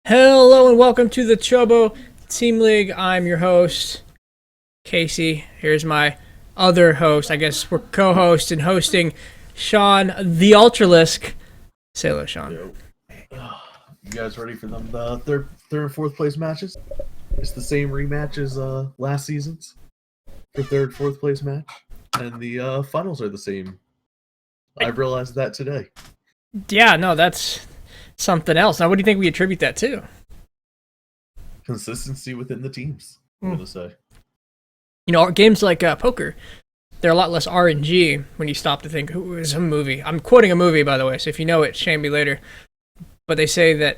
Hello and welcome to the Chobo Team League. I'm your host, Casey. Here's my other host. I guess we're co-host and hosting Sean the Ultralisk. Say hello, Sean. Yo. You guys ready for them third and fourth place matches? It's the same rematch as last season's for third, fourth place match, and the finals are the same. I realized that today. Yeah, no, that's something else. Now, what do you think we attribute that to? Consistency within the teams, I'm gonna say. You know, games like poker, they're a lot less RNG when you stop to think, who is a movie? I'm quoting a movie, by the way, so if you know it, shame me later. But they say that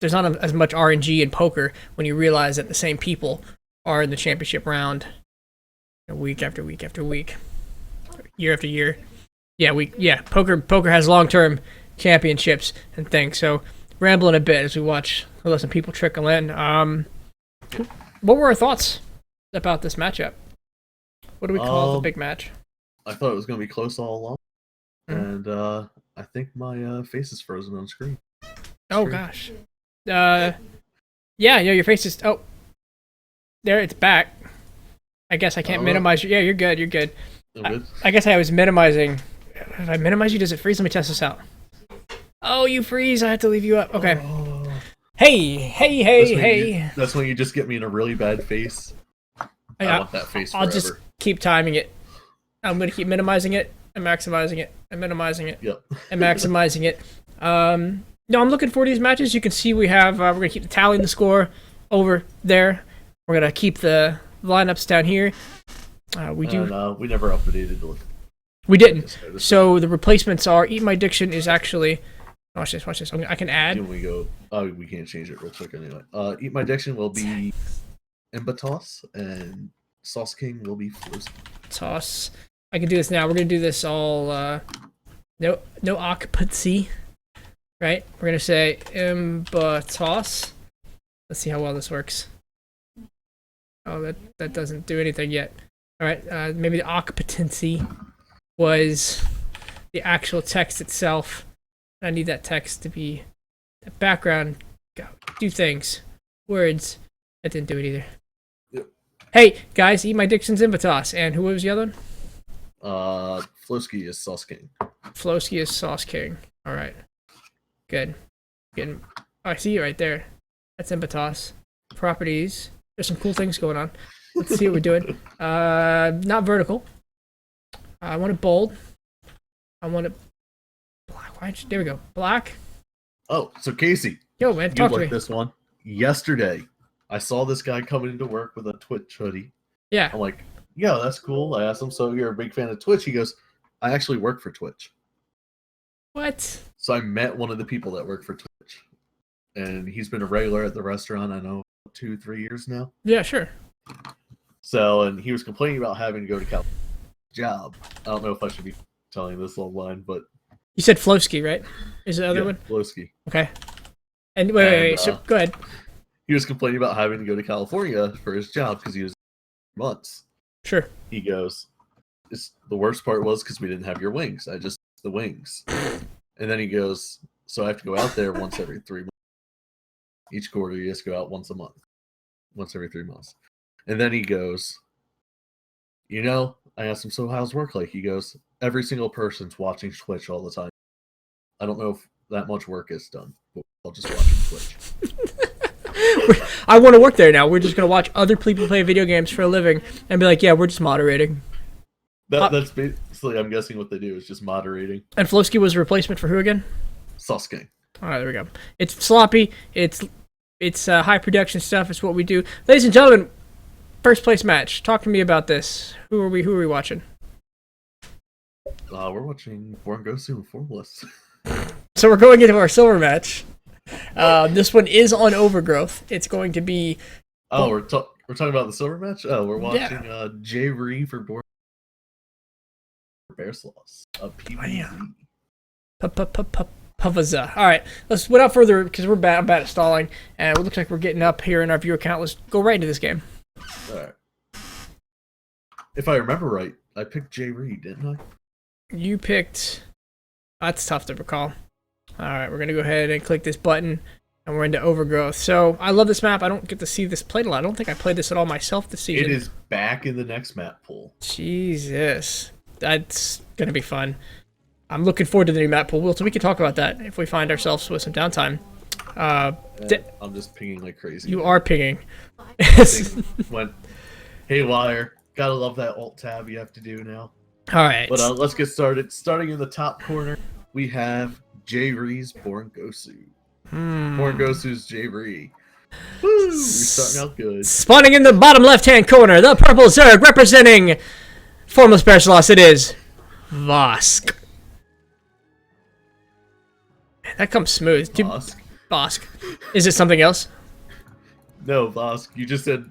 there's not as much RNG in poker when you realize that the same people are in the championship round week after week after week, year after year. Yeah, poker has long-term championships and things. So rambling a bit as we watch some people trickle in. What were our thoughts about this matchup? What do we call the big match? I thought it was gonna be close all along, and I think my face is frozen on screen. Oh gosh. Yeah, your face is. Oh, there, it's back. I guess I can't minimize you. Yeah, you're good. You're good. I guess I was minimizing. If I minimize you, does it freeze? Let me test this out. Oh, you freeze. I have to leave you up. Okay. Hey. That's when you just get me in a really bad face. I want that face forever. I'll just keep timing it. I'm going to keep minimizing it and maximizing it and minimizing it and maximizing it. No, I'm looking for these matches. You can see we have, we're going to keep tallying the score over there. We're going to keep the lineups down here. We never updated the. We didn't. So the replacements are Eat My Addiction is actually. Watch this. I can add. Can we go? Oh, we can't change it real quick anyway. Eat My Addiction will be Toss, and Sauce King will be Floski. Toss. I can do this now. We're gonna do this all. No occupancy. Right. We're gonna say Toss. Let's see how well this works. Oh, that doesn't do anything yet. All right. Maybe the occupancy was the actual text itself. I need that text to be the background. Do things. Words. That didn't do it either. Yep. Hey, guys, Eat My Addiction's Invitas. And who was the other one? Floski is Sauce King. Floski is Sauce King. All right. Good. Getting. Oh, I see you right there. That's Invitas. Properties. There's some cool things going on. Let's see what we're doing. Not vertical. I want it bold. I want it black. There we go. Black. Oh, so Casey. Yo, man, talk to me. This one. Yesterday, I saw this guy coming into work with a Twitch hoodie. Yeah. I'm like, yeah, that's cool. I asked him, so you're a big fan of Twitch? He goes, I actually work for Twitch. What? So I met one of the people that work for Twitch. And he's been a regular at the restaurant, I know, 2-3 years now. Yeah, sure. So, and he was complaining about having to go to California job. I don't know if I should be telling this little line, but you said Floski, right? Is the other one? Floski. Okay. And wait. So go ahead. He was complaining about having to go to California for his job because he was months. Sure. He goes, the worst part was because we didn't have your wings. I just the wings. And then he goes, so I have to go out there once every 3 months. Each quarter, you just go out once a month. Once every 3 months. And then he goes, I asked him, so how's work like? He goes, every single person's watching Twitch all the time. I don't know if that much work is done, but I'll just watch Twitch. I want to work there now. We're just going to watch other people play video games for a living and be like, yeah, we're just moderating. That's basically, I'm guessing what they do is just moderating. And Floski was a replacement for who again? Sauce King. All right, there we go. It's sloppy. It's high production stuff. It's what we do. Ladies and gentlemen, first place match. Talk to me about this. Who are we watching? We're watching Born Gosu and Formless. So we're going into our silver match. This one is on Overgrowth. It's going to be. Oh, we're talking about the silver match. Oh, we're watching Jay Ree for Born Bear Sloss. PvZ. Pavaza. All right, let's without further because I'm bad at stalling, and it looks like we're getting up here in our viewer count. Let's go right into this game. All right. If I remember right, I picked Jay Reed, didn't I? You picked. That's tough to recall. All right, we're gonna go ahead and click this button. And we're into overgrowth. So I love this map. I don't get to see this played a lot. I don't think I played this at all myself this season. It is back in the next map pool. Jesus. That's going to be fun. I'm looking forward to the new map pool. So we can talk about that if we find ourselves with some downtime. I'm just pinging like crazy. You are pinging. Went haywire. Gotta love that alt tab you have to do now. All right. But let's get started. Starting in the top corner, we have J. Ree's Porangosu. Porangosu's J. Ree. Woo! We're starting out good. Spawning in the bottom left-hand corner, the purple Zerg representing Formless Parasalos. It is Vosk. That comes smooth. Vosk. Vosk. Is it something else? No, Vosk. You just said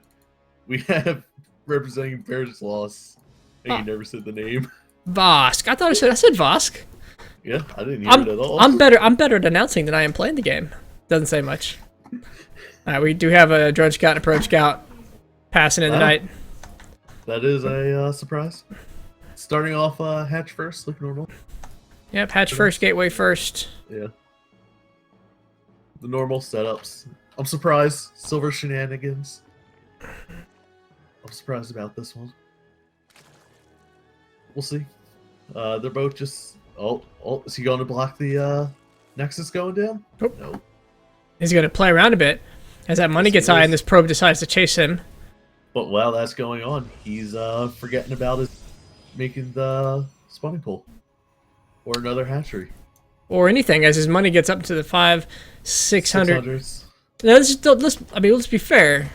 we have representing Parasalos, and you never said the name. Vosk. I thought I said Vosk. Yeah, I didn't hear it at all. I'm better at announcing than I am playing the game. Doesn't say much. We do have a drone scout and a probe scout passing in the night. That is a surprise. Starting off hatch first, look normal. Yep, hatch first, gateway first. Yeah. The normal setups. I'm surprised. Silver shenanigans. I'm surprised about this one. We'll see. They're both just... Oh, is he going to block the Nexus going down? Nope. No. He's going to play around a bit as that money gets high and this probe decides to chase him. But while that's going on, he's forgetting about his making the spawning pool. Or another hatchery. Or anything as his money gets up to the 600. 600s. Now, let's be fair.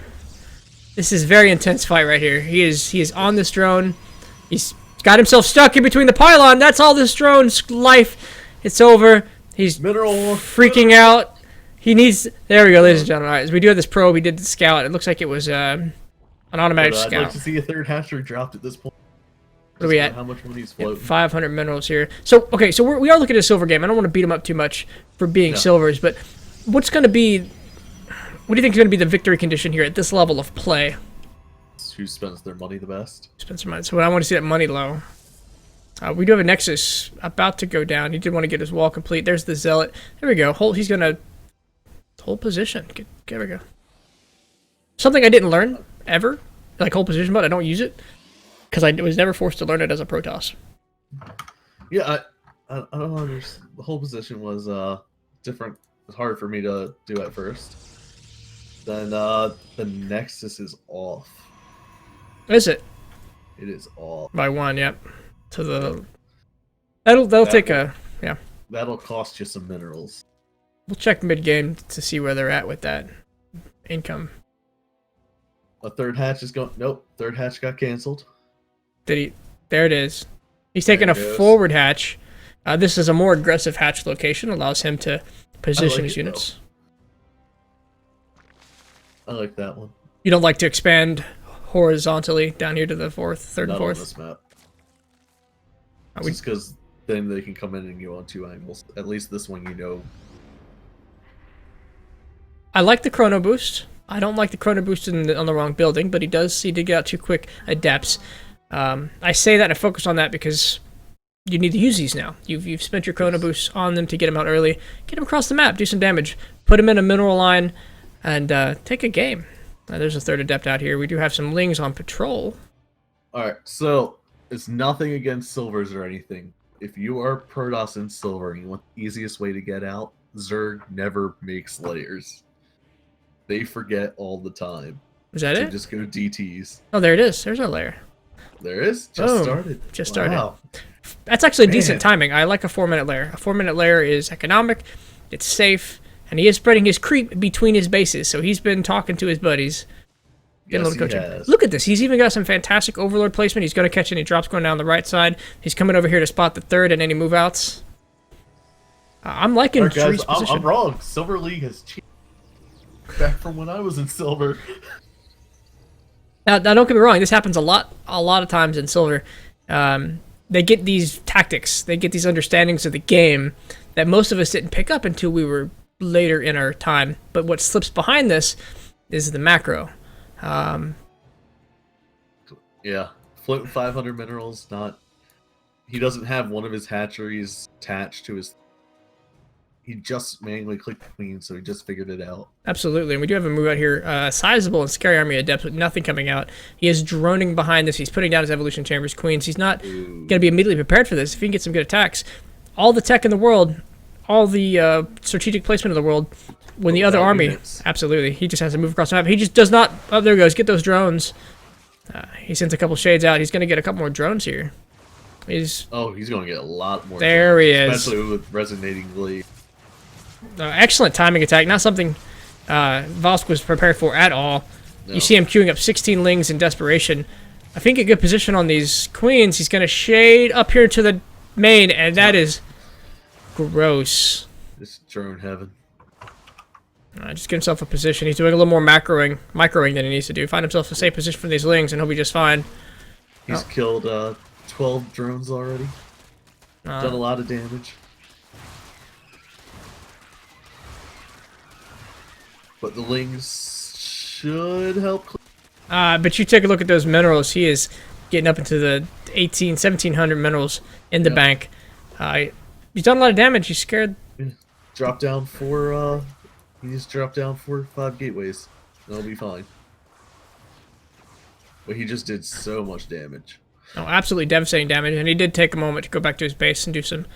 This is a very intense fight right here. He is on this drone. He's got himself stuck in between the pylon. That's all this drone's life. It's over. He's freaking out. He needs... There we go, ladies and gentlemen. All right, as we do have this probe, we did the scout. It looks like it was an automatic scout. I'd like to see a third hatchery dropped at this point. What are we at? How much money is floating? 500 minerals here. So, okay, so we are looking at a silver game. I don't want to beat him up too much for being silvers, but what's going to be... What do you think is going to be the victory condition here at this level of play? Who spends their money the best? Spend some money. So I want to see that money low. We do have a Nexus about to go down. He did want to get his wall complete. There's the Zealot. There we go. He's going to hold position. There we go. Something I didn't learn ever, like hold position, but I don't use it because I was never forced to learn it as a Protoss. Yeah, I don't understand. The whole position was different. It was hard for me to do at first. Then the Nexus is off. Is it? It is off. By one, yep. To the... That'll take a... Yeah. That'll cost you some minerals. We'll check mid-game to see where they're at with that income. A third hatch is going... Nope. Third hatch got canceled. Did he... There it is. He's taking a forward hatch. This is a more aggressive hatch location. Allows him to position his units. I like that one. You don't like to expand horizontally down here to the third and fourth? Not on this map. Just because then they can come in and go on two angles. At least this one, you know. I like the chrono boost. I don't like the chrono boost on the wrong building, but he did get out too quick at depths. I say that and I focus on that because you need to use these now. You've spent your chrono boost on them to get them out early. Get them across the map, do some damage, put them in a mineral line, and take a game. There's a third adept out here. We do have some lings on patrol. Alright, so it's nothing against silvers or anything. If you are Protoss in silver and you want the easiest way to get out, Zerg never makes layers. They forget all the time. Is that it? Just go DTs. Oh, there it is. There's our layer. There is. Just started. Just started. That's actually decent timing. I like a 4-minute layer. A 4-minute layer is economic. It's safe. And he is spreading his creep between his bases, so he's been talking to his buddies. Getting a little coaching. Look at this. He's even got some fantastic Overlord placement. He's going to catch any drops going down the right side. He's coming over here to spot the third and any move-outs. I'm liking Tree's position. I'm wrong. Silver League has changed back from when I was in Silver. Now, don't get me wrong. This happens a lot of times in Silver. They get these tactics. They get these understandings of the game that most of us didn't pick up until we were later in our time. But what slips behind this is the macro. Yeah, float 500 minerals. Not. He doesn't have one of his hatcheries attached to his. he just manually clicked queen, so he just figured it out. Absolutely, and we do have a move out here, sizable and scary army of depth with nothing coming out. He is droning behind this. He's putting down his evolution chambers, queens. He's not going to be immediately prepared for this. If he can get some good attacks, all the tech in the world, all the strategic placement of the world, when the other army, units. Absolutely, he just has to move across the map. He just does not. Oh, there he goes. Get those drones. He sends a couple shades out. He's going to get a couple more drones here. He's going to get a lot more. There drones, he is. Especially with resonating blade. Excellent timing attack. Not something Vosk was prepared for at all. No. You see him queuing up 16 lings in desperation. I think a good position on these queens. He's going to shade up here to the main, and that is gross. It's drone heaven. Just get himself a position. He's doing a little more microing than he needs to do. Find himself a safe position for these lings, and he'll be just fine. He's killed 12 drones already. Done a lot of damage. But the lings should help. But you take a look at those minerals. He is getting up into the 1,700 minerals in the bank. He's done a lot of damage. He's scared. Drop down for he just dropped down 4 or 5 gateways. That'll be fine. But he just did so much damage. Oh, absolutely devastating damage, and he did take a moment to go back to his base and do some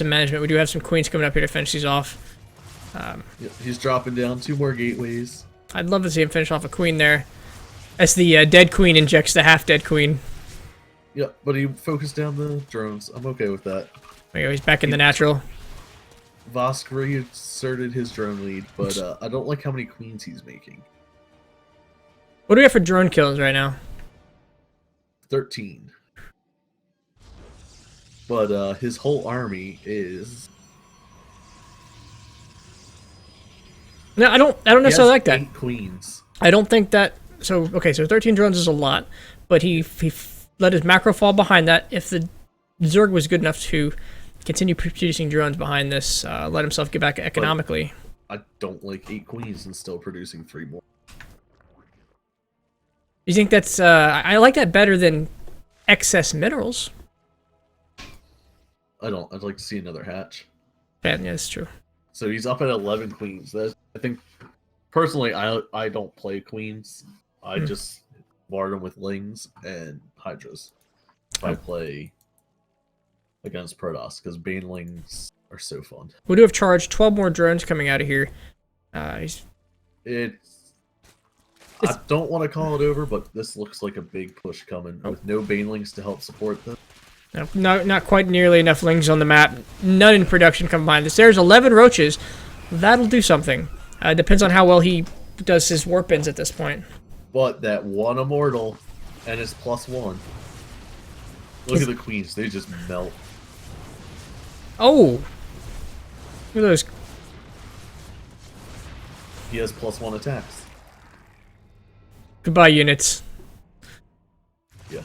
management. We do have some queens coming up here to finish these off. He's dropping down 2 more gateways. I'd love to see him finish off a queen there. As the dead queen injects the half-dead queen. Yep, but he focused down the drones. I'm okay with that. There you go, he's back in the natural. Vosk reasserted his drone lead, but I don't like how many queens he's making. What do we have for drone kills right now? 13. But his whole army is... No, I don't necessarily like that. 8 queens. I don't think that... So 13 drones is a lot, but he let his macro fall behind that. If the Zerg was good enough to continue producing drones behind this, let himself get back economically. But I don't like 8 queens and still producing 3 more. You think that's... I like that better than excess minerals. I don't. I'd like to see another hatch. Yeah, that's true. So he's up at 11 queens. I think, personally, I don't play queens. I just guard them with lings and hydras. If I play against Protoss, because banelings are so fun. We do have charged 12 more drones coming out of here. I don't want to call it over, but this looks like a big push coming with no banelings to help support them. No, not quite nearly enough lings on the map. None in production come behind this. There's 11 roaches. That'll do something. Depends on how well he does his warp ins at this point. But that one immortal and his +1. Look at the queens. They just melt. Oh! Look at those. He has +1 attacks. Goodbye, units. Yeah.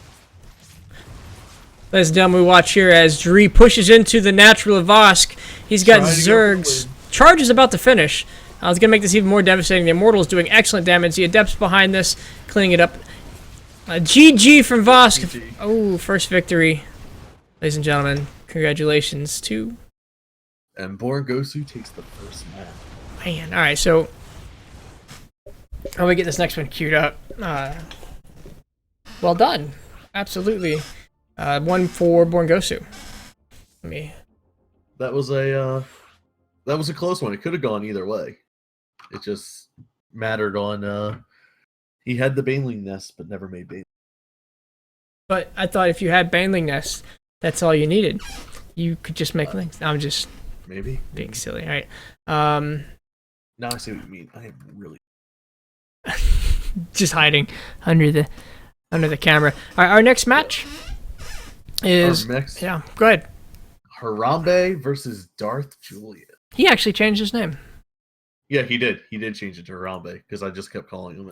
Ladies and gentlemen, we watch here as Dree pushes into the natural of Vosk. He's got Zergs. Charge is about to finish. I was going to make this even more devastating. The Immortal is doing excellent damage. The Adepts behind this, cleaning it up. GG from Vosk. GG. Oh, first victory. Ladies and gentlemen, congratulations to... And Born Gosu takes the first map. Man, alright, so... How do we get this next one queued up? Well done. Absolutely. One for Born Gosu. That was a close one. It could have gone either way. It just mattered on he had the Baneling nest but never made Baneling. But I thought if you had Baneling nest, that's all you needed. You could just make links. I'm just Maybe being silly. Alright. Now I see what you mean. I am really just hiding under the camera. Alright, our next match is yeah, go ahead. Harambe versus Darth Julian. He actually changed his name. Yeah, he did. He did change it to Harambe because I just kept calling him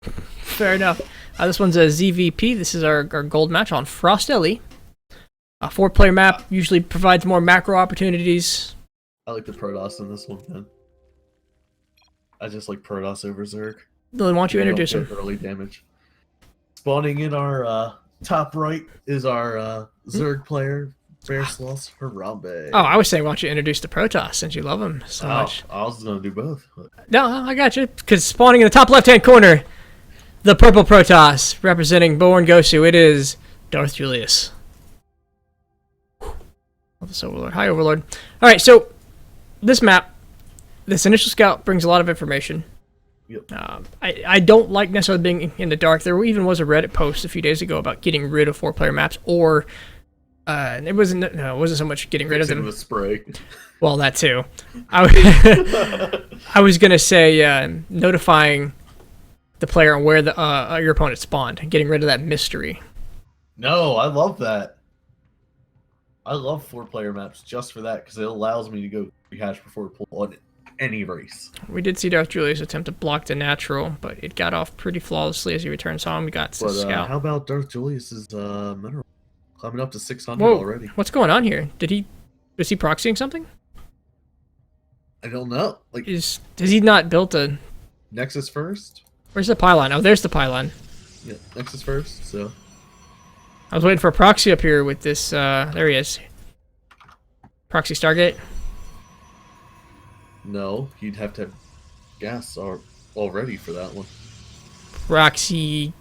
it. Fair enough. This one's a ZVP. This is our gold match on Frost LE. A 4-player map usually provides more macro opportunities. I like the Protoss in this one, then. I just like Protoss over Zerg. Then why don't you introduce him? Early damage. Spawning in our top right is our Zerg player Bearslaws Harambe. Oh, I was saying, why don't you introduce the Protoss since you love him so much? I was gonna do both. No, I got you. Because spawning in the top left-hand corner, the purple Protoss representing Born Gosu. It is Darth Julius. This Overlord. Hi, Overlord. All right, so this map, this initial scout brings a lot of information. Yep. I don't like necessarily being in the dark. There even was a Reddit post a few days ago about getting rid of 4-player maps, or it wasn't so much getting rid of them. With spray. Well, that too. I was gonna say notifying the player on where your opponent spawned, getting rid of that mystery. No, I love that. I love 4-player maps just for that because it allows me to go rehash before pull on any race. We did see Darth Julius attempt to block the natural, but it got off pretty flawlessly as he returned. Saw him, we got to scout. How about Darth Julius's mineral climbing up to 600 Whoa, already? what's going on here? Was he proxying something? I don't know. Like, Has he not built a Nexus first? Where's the pylon? Oh, there's the pylon. Yeah, Nexus first. So I was waiting for a proxy up here with this. There he is. Proxy Stargate. no, he'd have to have gas already for that one. Proxy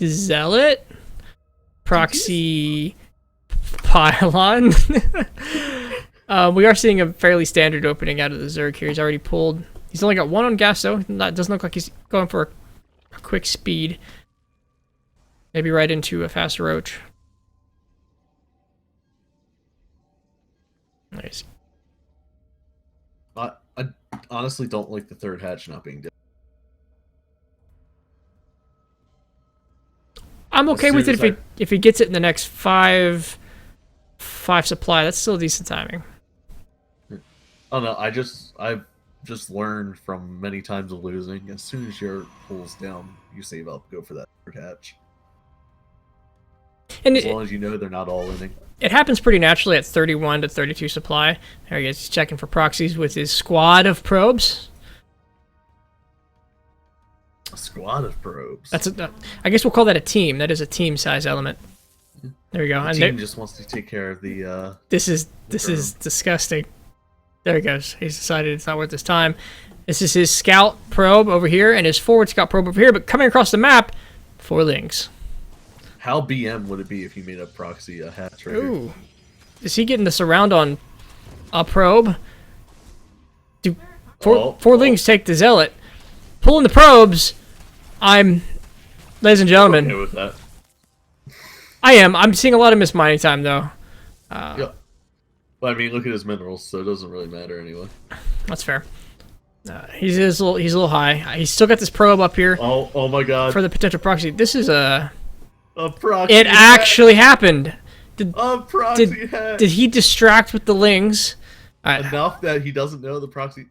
Zealot. Proxy Pylon. We are seeing a fairly standard opening out of the Zerg here. He's already pulled. He's only got 1 on gas though. That doesn't look like he's going for a quick speed. Maybe right into a fast roach. Nice. I honestly don't like the 3rd hatch not being dead. I'm okay with it if he gets it in the next 5 supply. That's still decent timing. Oh no, I've just learned from many times of losing. As soon as your pulls down, you save up, go for that 3rd hatch. And as long as you know they're not all inning. It happens pretty naturally at 31 to 32 supply. There he is. He's checking for proxies with his squad of probes. A squad of probes. I guess we'll call that a team. That is a team size element. There we go. The team just wants to take care of the. This is disgusting. There he goes. He's decided it's not worth his time. This is his scout probe over here and his forward scout probe over here. But coming across the map, 4 links. How BM would it be if you made a proxy a hatch right Ooh. here? Is he getting this around on a probe? Do four links take the zealot? Pulling the probes. Ladies and gentlemen. Okay with that. I am. I'm seeing a lot of mismining time though. Yeah. Well, I mean, look at his minerals, so it doesn't really matter anyway. That's fair. He's a little high. He's still got this probe up here. Oh my god. For the potential proxy. This is a proxy. It actually happened. A proxy hat. Did he distract with the lings? Enough that he doesn't know the proxy.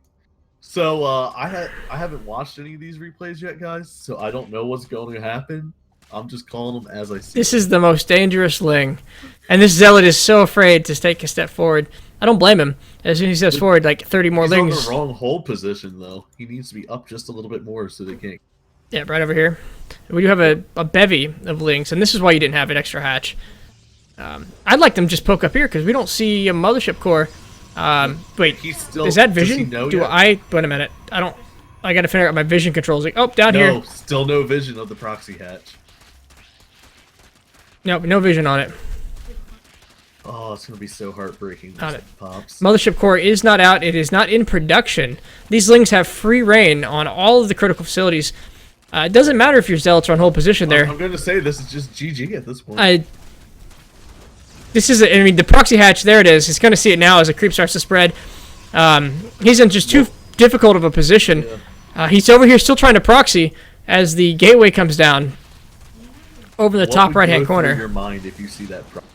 So I haven't watched any of these replays yet, guys. So I don't know what's going to happen. I'm just calling them as I see. This is the most dangerous ling, and this zealot is so afraid to take a step forward. I don't blame him. As soon as he steps forward, like 30 more lings. He's on the wrong hold position though. He needs to be up just a little bit more so they can't. Yeah, right over here. We do have a bevy of lings, and this is why you didn't have an extra hatch. I'd like them just poke up here because we don't see a mothership core. Wait, is that vision? Wait a minute. I gotta figure out my vision controls. Like, oh, down here. No, still no vision of the proxy hatch. Nope, no vision on it. Oh, it's gonna be so heartbreaking. Got it. Pops. Mothership core is not out. It is not in production. These lings have free reign on all of the critical facilities. It doesn't matter if your zealots are on hold position there. I'm gonna say this is just GG at this point. The proxy hatch, there it is. He's gonna see it now as the creep starts to spread. He's in just too difficult of a position. Yeah. He's over here still trying to proxy as the gateway comes down over the top right-hand corner. What would go through your mind if you see that proxy?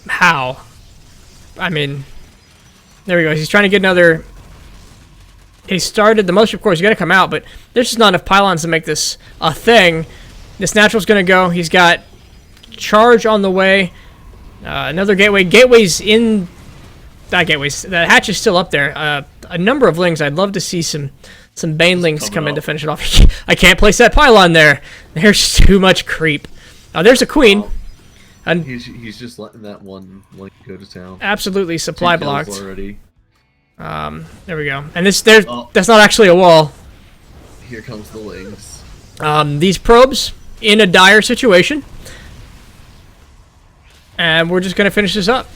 How? I mean, there we go. He's trying to get another. He started the mothership core. He's gonna come out, but there's just not enough pylons to make this a thing. This natural's gonna go. He's got charge on the way. Another gateway. Gateway's in. Not gateways. The hatch is still up there. A number of lings. I'd love to see some banelings come in to finish it off. I can't place that pylon there. There's too much creep. There's a queen. And he's just letting that one link go to town. absolutely supply 2 kills blocked. already. There we go. And that's not actually a wall. Here comes the wings. These probes in a dire situation. And we're just going to finish this up.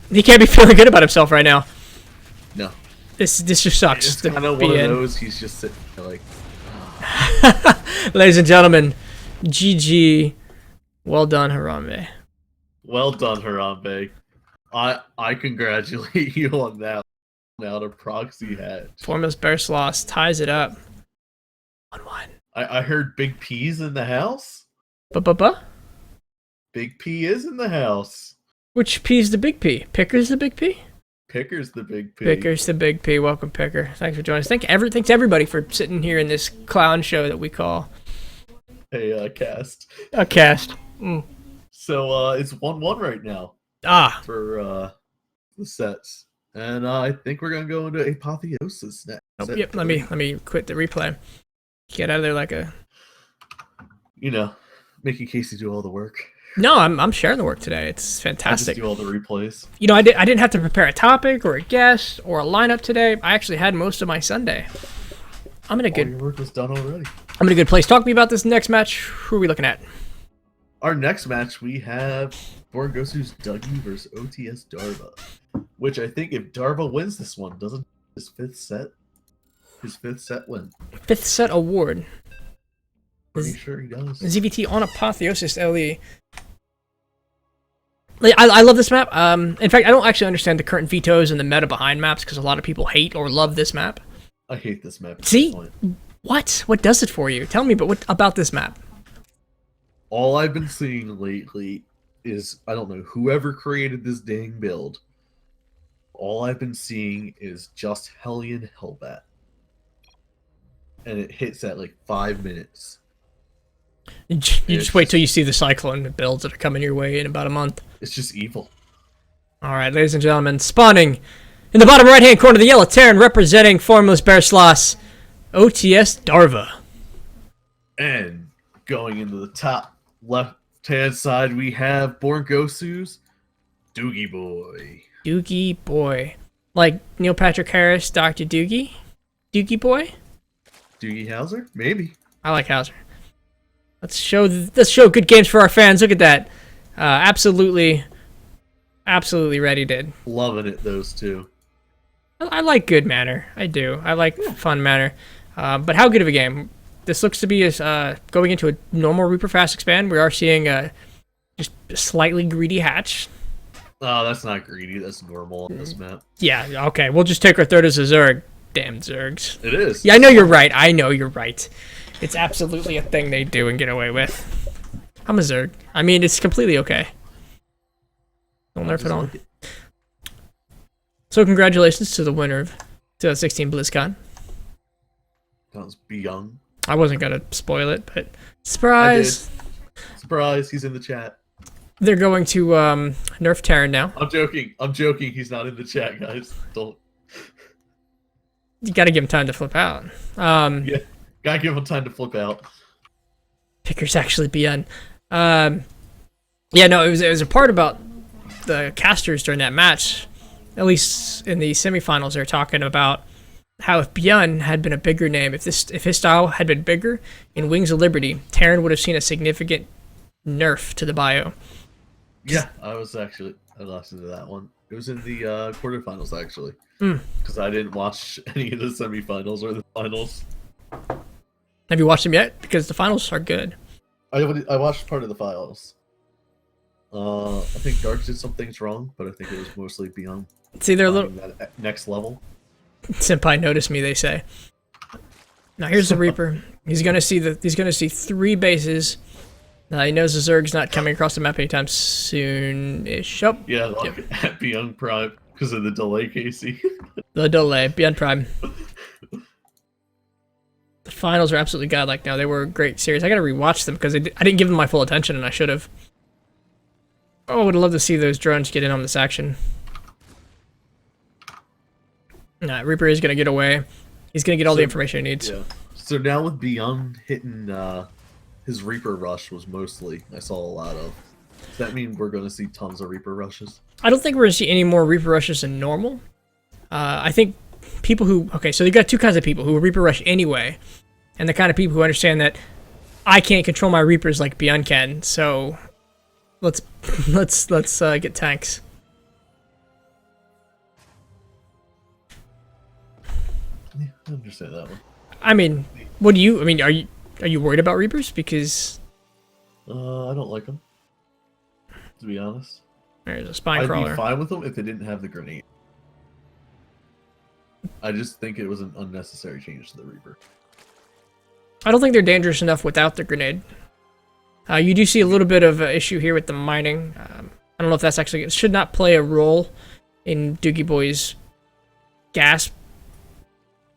He can't be feeling good about himself right now. No. This just sucks. It's kind of one of those, he's just sitting there like... Ladies and gentlemen, GG. Well done, Harambe. Well done, Harambe. I congratulate you on that. Now the proxy hatch. Formless Bear Sloss ties it up. 1-1. I heard Big P's in the house. Ba-ba-ba? Big P is in the house. Which P's the big P? Picker's the big P? Picker's the big P. Picker's the big P. Welcome, Picker. Thanks for joining us. Thanks everybody for sitting here in this clown show that we call a cast. a cast. Mm. So it's 1-1 right now. For the sets. And I think we're gonna go into Apotheosis next. Oh, yep, let me quit the replay. Get out of there like a... You know, making Casey do all the work. No, I'm sharing the work today. It's I fantastic. just do all the replays. You know, I didn't have to prepare a topic or a guest or a lineup today. I actually had most of my Sunday. I'm in a good... All your work was done already. I'm in a good place. Talk to me about this next match. Who are we looking at? Our next match, we have Born Gosu's Dougie versus OTS Darva. Which I think if Darva wins this one, doesn't his fifth set win? Fifth set award. Pretty sure he does. ZVT on Apotheosis LE. I love this map. In fact, I don't actually understand the current vetoes and the meta behind maps because a lot of people hate or love this map. I hate this map. See? What? What does it for you? Tell me what about this map? All I've been seeing lately is, I don't know, whoever created this dang build, all I've been seeing is just Hellion Hellbat. And it hits at like 5 minutes. You just wait till you see the Cyclone builds that are coming your way in about a month. It's just evil. Alright, ladies and gentlemen, spawning in the bottom right-hand corner of the yellow Terran, representing Formless Bear Sloss, OTS Darva. And going into the top left-hand side, we have Born Gosu's Doogie Boy. Doogie Boy. Like Neil Patrick Harris, Dr. Doogie? Doogie Boy? Doogie Howser? Maybe. I like Hauser. Let's show good games for our fans. Look at that. Absolutely ready, dude. Loving it, those two. I like good manner. I do. I like fun manner. But how good of a game? This looks to be going into a normal Reaper Fast Expand. We are seeing just a slightly greedy hatch. Oh, that's not greedy. That's normal on this map. Yeah, okay. We'll just take our third as a Zerg. Damn Zergs. It is. Yeah, I know you're right. I know you're right. It's absolutely a thing they do and get away with. I'm a Zerg. I mean, it's completely okay. Don't nerf it on. So congratulations to the winner of 2016 BlizzCon. That was Young. I wasn't going to spoil it, but surprise. Surprise, he's in the chat. They're going to nerf Terran now. I'm joking. He's not in the chat, guys. Don't. You got to give him time to flip out. Yeah, gotta give him time to flip out. Picker's actually beyond. Yeah, no, it was a part about the casters during that match. At least in the semifinals, they're talking about how if Bjorn had been a bigger name, if his style had been bigger in Wings of Liberty, Terran would have seen a significant nerf to the bio. Yeah, I lost into that one. It was in the quarterfinals, actually. Because I didn't watch any of the semifinals or the finals. Have you watched them yet? Because the finals are good. I watched part of the finals. I think Dark did some things wrong, but I think it was mostly beyond. See, they're a little that next level. Senpai noticed me, they say. Now here's the Reaper. He's gonna see 3 bases. He knows the Zerg's not coming across the map anytime soon-ish. Oh, yeah, like at Beyond Prime because of the delay, Casey. The delay, Beyond Prime. The finals are absolutely godlike now. They were a great series. I gotta rewatch them because I didn't give them my full attention, and I should have. Oh, I would love to see those drones get in on this action. Nah, Reaper is gonna get away. He's gonna get all the information he needs. Yeah. So now with Beyond hitting his Reaper rush was mostly I saw a lot of. Does that mean we're going to see tons of Reaper rushes? I don't think we're going to see any more Reaper rushes than normal. I think people who... Okay, so you got two kinds of people who Reaper rush anyway, and the kind of people who understand that I can't control my Reapers like Beyond can, so let's get tanks. Yeah, I understand that one. I mean, what do you... I mean, are you worried about Reapers? Because... I don't like them, to be honest. There's a spine I'd crawler. be fine with them if they didn't have the grenade. I just think it was an unnecessary change to the Reaper. I don't think they're dangerous enough without the grenade. You do see a little bit of an issue here with the mining. I don't know if that's actually... It should not play a role in Doogie Boy's gas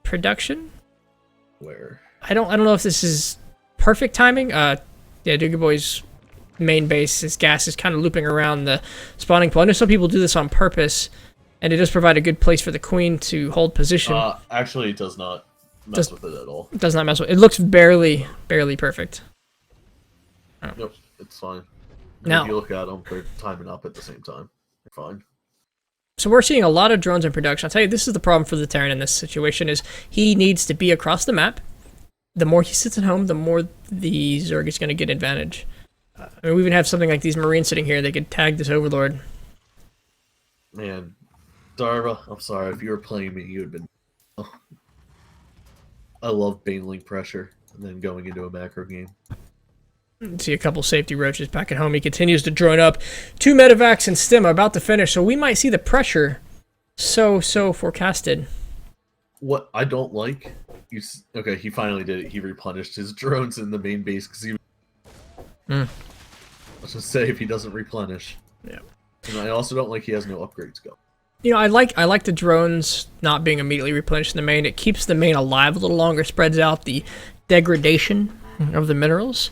production. Where? I don't know if this is perfect timing. Yeah, Doogie Boy's main base, his gas is kind of looping around the spawning pool. I know some people do this on purpose, and it does provide a good place for the queen to hold position. Actually, it does not mess with it at all. It does not mess with it. It looks barely perfect. Oh. Nope, it's fine. Now, if you look at them, they're timing up at the same time. They're fine. So we're seeing a lot of drones in production. I'll tell you, this is the problem for the Terran in this situation, is he needs to be across the map. The more he sits at home, the more the Zerg is going to get advantage. I mean, we even have something like these Marines sitting here. They could tag this Overlord. Man, Darva, I'm sorry. If you were playing me, you would have been... Oh. I love baneling pressure and then going into a macro game. See a couple safety roaches back at home. He continues to drone up. 2 medevacs and stim are about to finish, so we might see the pressure so forecasted. What I don't like... Okay, he finally did it. He replenished his drones in the main base because he... Let's just say if he doesn't replenish. Yeah. And I also don't like he has no upgrades go. You know, I like the drones not being immediately replenished in the main. It keeps the main alive a little longer, spreads out the degradation of the minerals.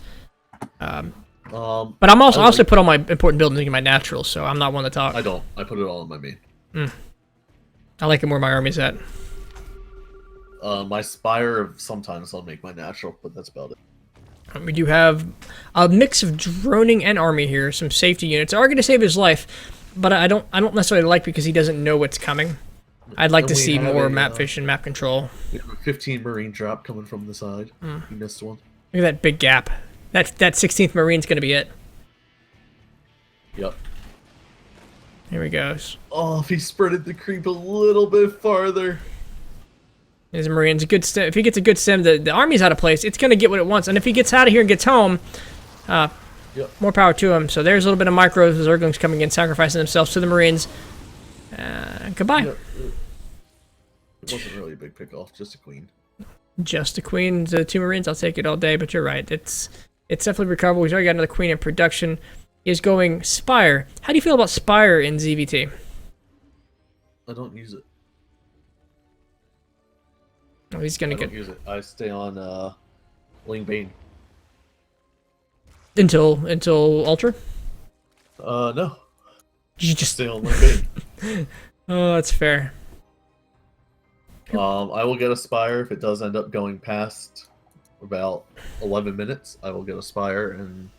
But I'm also put all my important buildings in my natural, so I'm not one to talk. I don't. I put it all in my main. I like it where my army's at. My spire, sometimes I'll make my natural, but that's about it. We do have a mix of droning and army here. Some safety units are going to save his life, but I don't necessarily like because he doesn't know what's coming. I'd like to see more map vision, map control. We have a 15 Marine drop coming from the side. He missed one. Look at that big gap. That 16th Marine's going to be it. Yep. Here he goes. Oh, if he spreaded the creep a little bit farther. His Marine's a good stem. If he gets a good stem, the army's out of place. It's going to get what it wants. And if he gets out of here and gets home, more power to him. So there's a little bit of micro Zerglings coming in, sacrificing themselves to the Marines. Goodbye. Yeah, it wasn't really a big pick-off, just a queen. Just a queen, the 2 Marines. I'll take it all day, but you're right. It's definitely recoverable. We've already got another queen in production. Is going Spire. How do you feel about Spire in ZVT? I don't use it. Oh, he's gonna get... use it. I stay on Ling Bane. Until Ultra? No. You just stay on Ling Bane. Oh, that's fair. I will get a Spire if it does end up going past about 11 minutes. I will get a Spire, and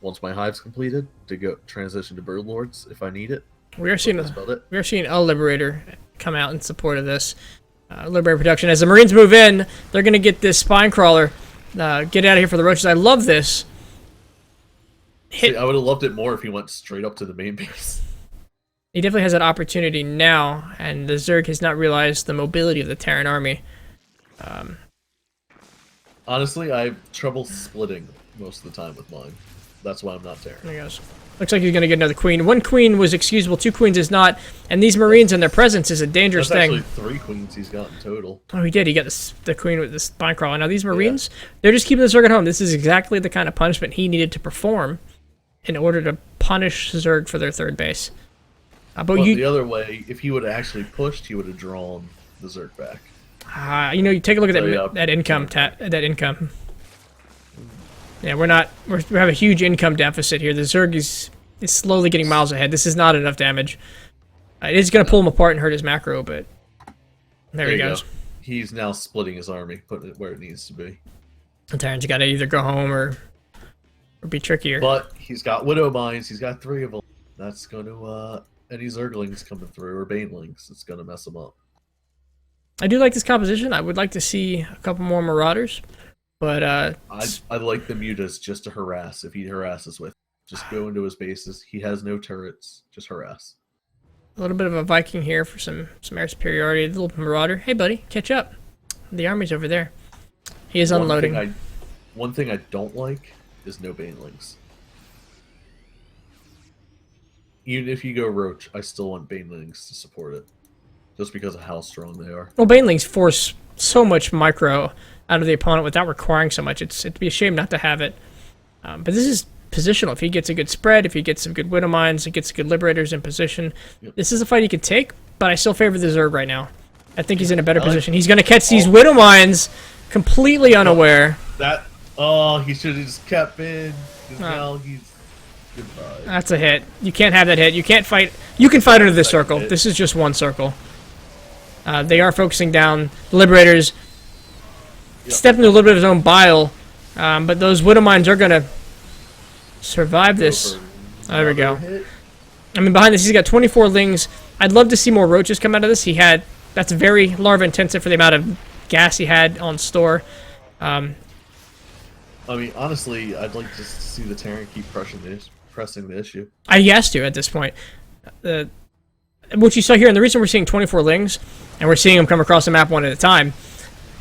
once my hive's completed, to go transition to Bird Lords if I need it. We are seeing a Liberator come out in support of this. Liberator production. As the Marines move in, they're going to get this Spine Crawler. Get out of here for the roaches. I love this. See, I would have loved it more if he went straight up to the main base. He definitely has that opportunity now, and the Zerg has not realized the mobility of the Terran army. Honestly, I have trouble splitting most of the time with mine. That's why I'm not Terran. There he goes. Looks like he's going to get another queen. 1 queen was excusable, 2 queens is not, and these Marines and their presence is a dangerous thing. That's actually 3 queens he's got in total. Oh, he did. He got the queen with the spine crawler. Now, these Marines, they're just keeping the Zerg at home. This is exactly the kind of punishment he needed to perform in order to punish Zerg for their 3rd base. But the other way, if he would have actually pushed, he would have drawn the Zerg back. You know, you take a look at that income. That income. Yeah, we have a huge income deficit here. The Zerg is slowly getting miles ahead. This is not enough damage. It is going to pull him apart and hurt his macro, but there he goes. He's now splitting his army, putting it where it needs to be. The Terrans got to either go home or Would be trickier. But he's got Widow Mines. He's got 3 of them. That's going to any Zerglings coming through or Banelings. It's going to mess him up. I do like this composition. I would like to see a couple more Marauders, but I like the mutas just to harass. If he harasses with, just go into his bases. He has no turrets. Just harass. a little bit of a Viking here for some air superiority. A little Marauder. Hey, buddy, catch up. The army's over there. He is unloading. One thing I don't like is no Banelings. Even if you go Roach, I still want Banelings to support it. Just because of how strong they are. Well, Banelings force so much micro out of the opponent without requiring so much. It'd be a shame not to have it. But this is positional. If he gets a good spread, if he gets some good Widow Mines, he gets good Liberators in position, this is a fight he could take, but I still favor the Zerg right now. I think he's in a better position. He's going to catch these Widow Mines completely unaware. He should have just kept in. Now he's... Goodbye. That's a hit. You can't have that hit. You can't fight. You can fight under this circle. This is just one circle. They are focusing down. The Liberators stepped into a little bit of his own bile, but those Widow Mines are going to survive this. There we go. I mean, behind this, he's got 24 Lings. I'd love to see more Roaches come out of this. That's very larva intensive for the amount of gas he had on store. I mean, honestly, I'd like to see the Terran keep pressing the issue. He has to at this point. What you saw here, and the reason we're seeing 24 Lings, and we're seeing them come across the map one at a time,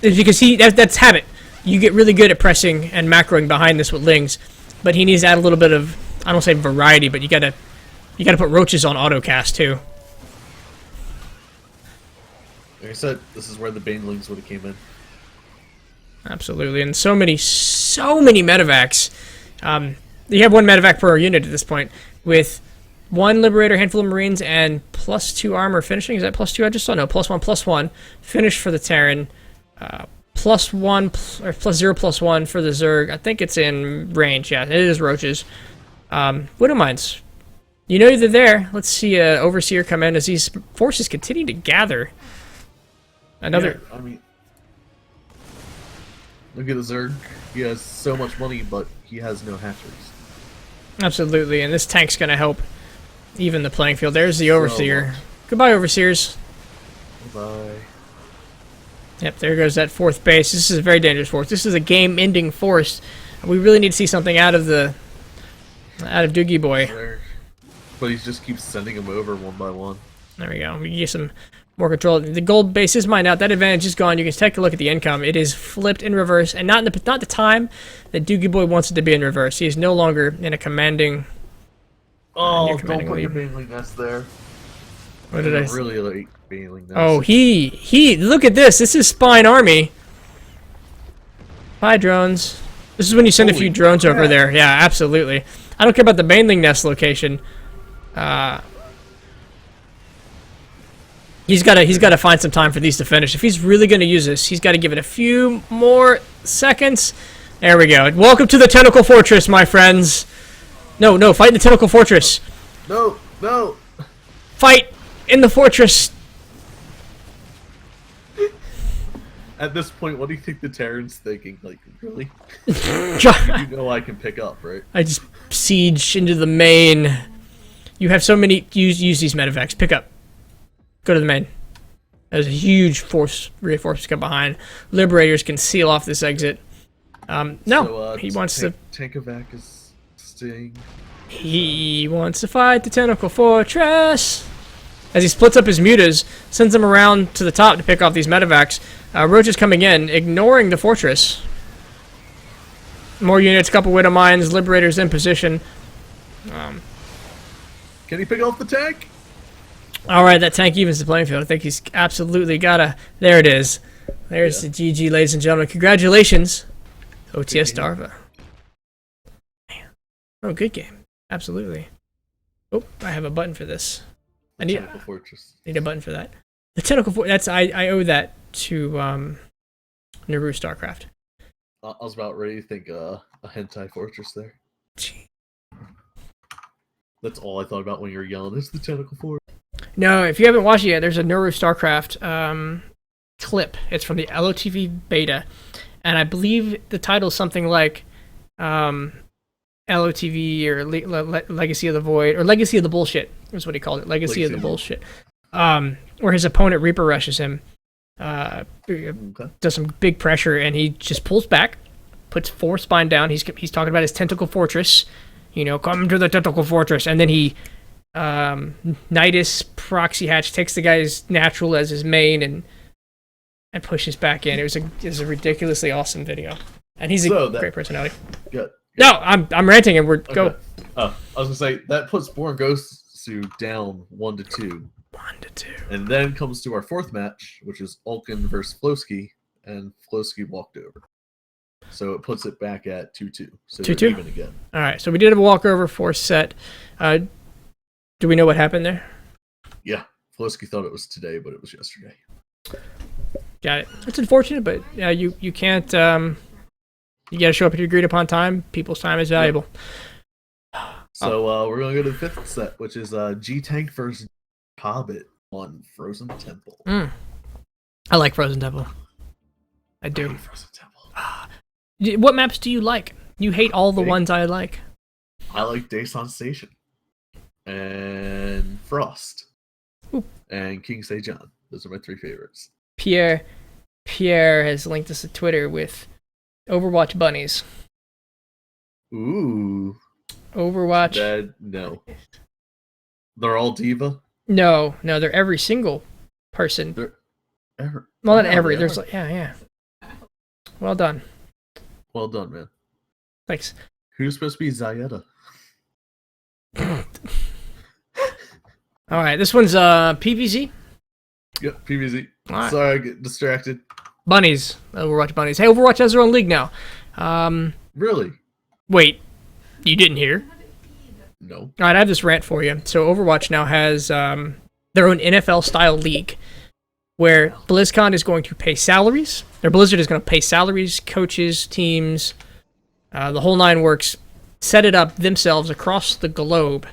is because that's habit. You get really good at pressing and macroing behind this with Lings, but he needs to add a little bit of, I don't say variety, but you gotta put Roaches on autocast too. Like I said, this is where the Banelings would have came in. Absolutely, and so many medevacs. You have one medevac per unit at this point, with one Liberator, handful of Marines, and +2 armor finishing. Is that +2? I just saw no +1/+1 finish for the Terran. +1 or +0/+1 for the Zerg. I think it's in range. Yeah, it is Roaches. Widow Mines. You know they're there. Let's see Overseer come in as these forces continue to gather. Another. Yeah, I mean, look at the Zerg. He has so much money, but he has no hatcheries. Absolutely, and this tank's going to help even the playing field. There's the Overseer. Goodbye, Overseers. Bye. Yep, there goes that 4th base. This is a very dangerous force. This is a game-ending force. We really need to see something out of Doogie Boy. But he just keeps sending them over one by one. There we go. We can get some more control. The gold base is mined out. That advantage is gone. You can take a look at the income. It is flipped in reverse, and not the time that Doogie Boy wants it to be in reverse. He is no longer in a commanding. Don't put your Baneling nest there. What did I say? Really like Baneling nest. Oh, he look at this. This is Spine Army. Hi, drones. This is when you send a few drones over there. Yeah, absolutely. I don't care about the Baneling nest location. He's got to find some time for these to finish. If he's really going to use this, he's got to give it a few more seconds. There we go. Welcome to the Tentacle Fortress, my friends. No, fight in the Tentacle Fortress. No. Fight in the fortress. At this point, what do you think the Terran's thinking? Like, really? You know I can pick up, right? I just siege into the main. You have so many. Use these medevacs. Pick up. Go to the main. There's a huge reinforcements come behind. Liberators can seal off this exit. He wants to. Tankovac is staying. He wants to fight the Tentacle Fortress. As he splits up his mutas, sends them around to the top to pick off these medevacs. Roach is coming in, ignoring the fortress. More units, couple Widow Mines, Liberators in position. Can he pick off the tank? Alright, that tank evens the playing field. I think he's absolutely gotta... There it is. There's the GG, ladies and gentlemen. Congratulations, OTS Darva. Man. Oh, good game. Absolutely. Oh, I have a button for this. I need a button for that. The Tentacle Fortress. I owe that to Naru StarCraft. I was about ready to think a hentai fortress there. Gee. That's all I thought about when you were yelling. It's the Tentacle Fortress. No, if you haven't watched it yet, there's a Naru StarCraft clip. It's from the LOTV beta, and I believe the title is something like LOTV or Legacy of the Void or Legacy of the Bullshit is what he called it. Legacy of the Bullshit. Where his opponent Reaper rushes him, does some big pressure, and he just pulls back, puts 4 spine down. He's talking about his tentacle fortress, come to the tentacle fortress, and then he Nidus proxy hatch takes the guy's natural as his main and pushes back in. It was a ridiculously awesome video, and he's a great personality. Good. No, I'm ranting, and we're go. I was gonna say that puts Born Ghostu down 1-2. 1-2. And then comes to our 4th match, which is Ulkin versus Flowski, and Flowski walked over. So it puts it back at 2-2. So 2-2 even again. All right. So we did have a walkover 4th set. Do we know what happened there? Yeah, Flowski thought it was today, but it was yesterday. Got it. It's unfortunate, but you can't. You got to show up at your agreed upon time. People's time is valuable. So we're gonna go to the 5th set, which is G-Tank versus Hobbit on Frozen Temple. I like Frozen Temple. I do. I hate Frozen Temple. What maps do you like? You hate all the ones I like. I like Daesan Station and Frost and King Sejan. Those are my 3 favorites. Pierre has linked us to Twitter with Overwatch bunnies. Ooh. Overwatch. No. They're all diva? No, they're every single person. Well, not every. There's like, yeah. Well done. Well done, man. Thanks. Who's supposed to be Zayeta? All right, this one's PVZ. Yep, PVZ. Right. Sorry, I get distracted. Bunnies. Overwatch bunnies. Hey, Overwatch has their own league now. Really? Wait, you didn't hear? No. All right, I have this rant for you. So Overwatch now has their own NFL-style league where BlizzCon is going to pay salaries, or Blizzard is going to pay salaries, coaches, teams, the whole 9 works, set it up themselves across the globe.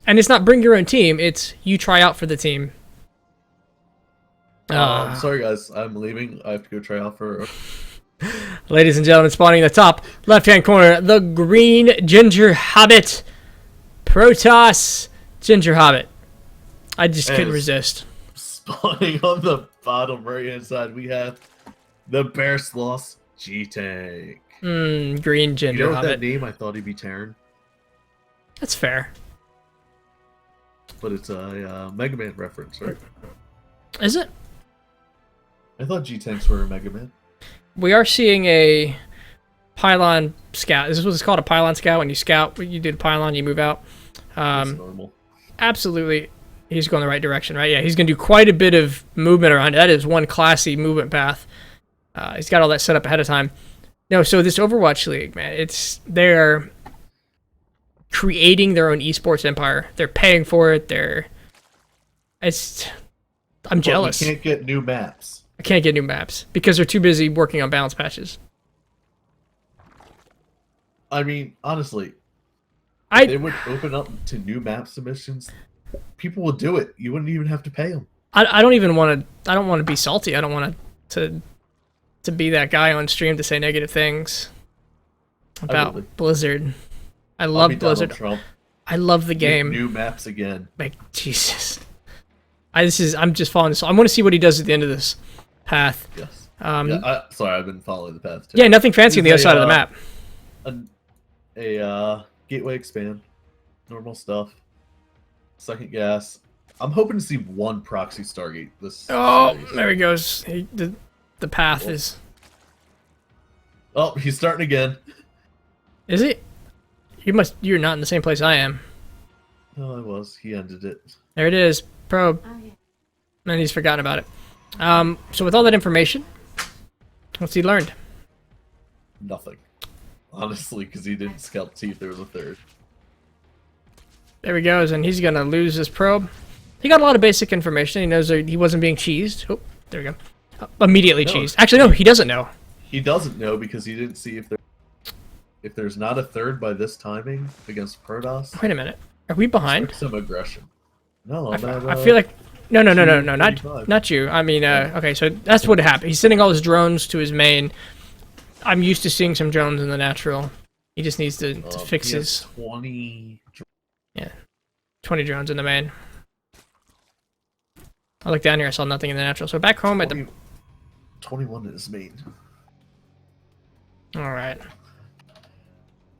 And it's not bring your own team, it's you try out for the team. I'm sorry, guys. I'm leaving. I have to go try out for... Ladies and gentlemen, spawning in the top left-hand corner, the green Ginger Hobbit. Protoss Ginger Hobbit. I just couldn't resist. Spawning on the bottom right-hand side, we have the Bear Sloth G-Tank. Green Ginger Hobbit. That name? I thought he'd be Terran. That's fair. But it's a Mega Man reference, right? Is it? I thought G-Tanks were a Mega Man. We are seeing a pylon scout. This is what it's called, a pylon scout. When you scout, you do the pylon, you move out. That's normal. Absolutely. He's going the right direction, right? Yeah, he's going to do quite a bit of movement around. That is one classy movement path. He's got all that set up ahead of time. No, so this Overwatch League, man, they're creating their own esports empire. They're paying for it. I'm jealous. We can't get new maps. I can't get new maps because they're too busy working on balance patches. I mean, honestly, if they would open up to new map submissions, people would do it. You wouldn't even have to pay them. I don't want to be salty. I don't want to be that guy on stream to say negative things about Blizzard. I love Blizzard. I love the game. New maps again. Like, Jesus. I'm just following this. I want to see what he does at the end of this path. Yes. Sorry, I've been following the path too. Yeah, nothing fancy on the other side of the map. A gateway expand, normal stuff. Second gas. I'm hoping to see one proxy Stargate this series. There he goes. The path is... Oh, he's starting again. Is he? You're not in the same place I am. No, I was. He ended it. There it is. Probe. Oh, yeah. And he's forgotten about it. So with all that information, what's he learned? Nothing. Honestly, because he didn't scout to see if there was a third. There he goes, and he's going to lose his probe. He got a lot of basic information. He knows he wasn't being cheesed. Oh, there we go. Immediately cheesed. Actually, no, he doesn't know. He doesn't know because he didn't see if there's not a third by this timing against Protoss. Wait a minute. Are we behind? Some aggression. No, I feel like... No, not you. I mean, okay, so that's what happened. He's sending all his drones to his main. I'm used to seeing some drones in the natural. He just needs to fix he has his 20. 20 drones in the main. I looked down here, I saw nothing in the natural. So back home at the... 21 in his main. Alright.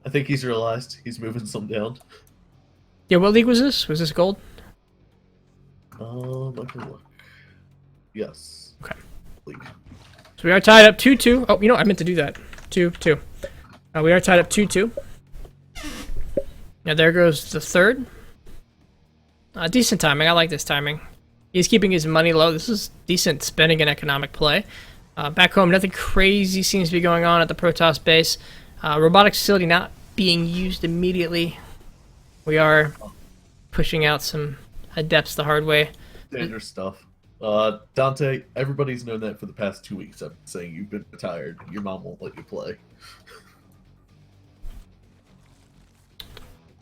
I think he's realized he's moving some down. Yeah, what league was this? Was this gold? I can look. Yes. Okay. League. So we are tied up 2-2. Oh, you know, I meant to do that. 2-2. We are tied up 2-2. Now there goes the third. Decent timing. I like this timing. He's keeping his money low. This is decent spending and economic play. Back home, nothing crazy seems to be going on at the Protoss base. Robotics facility not being used immediately. We are pushing out some adepts the hard way. Standard stuff. Dante, everybody's known that for the past 2 weeks. I've been saying you've been retired. Your mom won't let you play.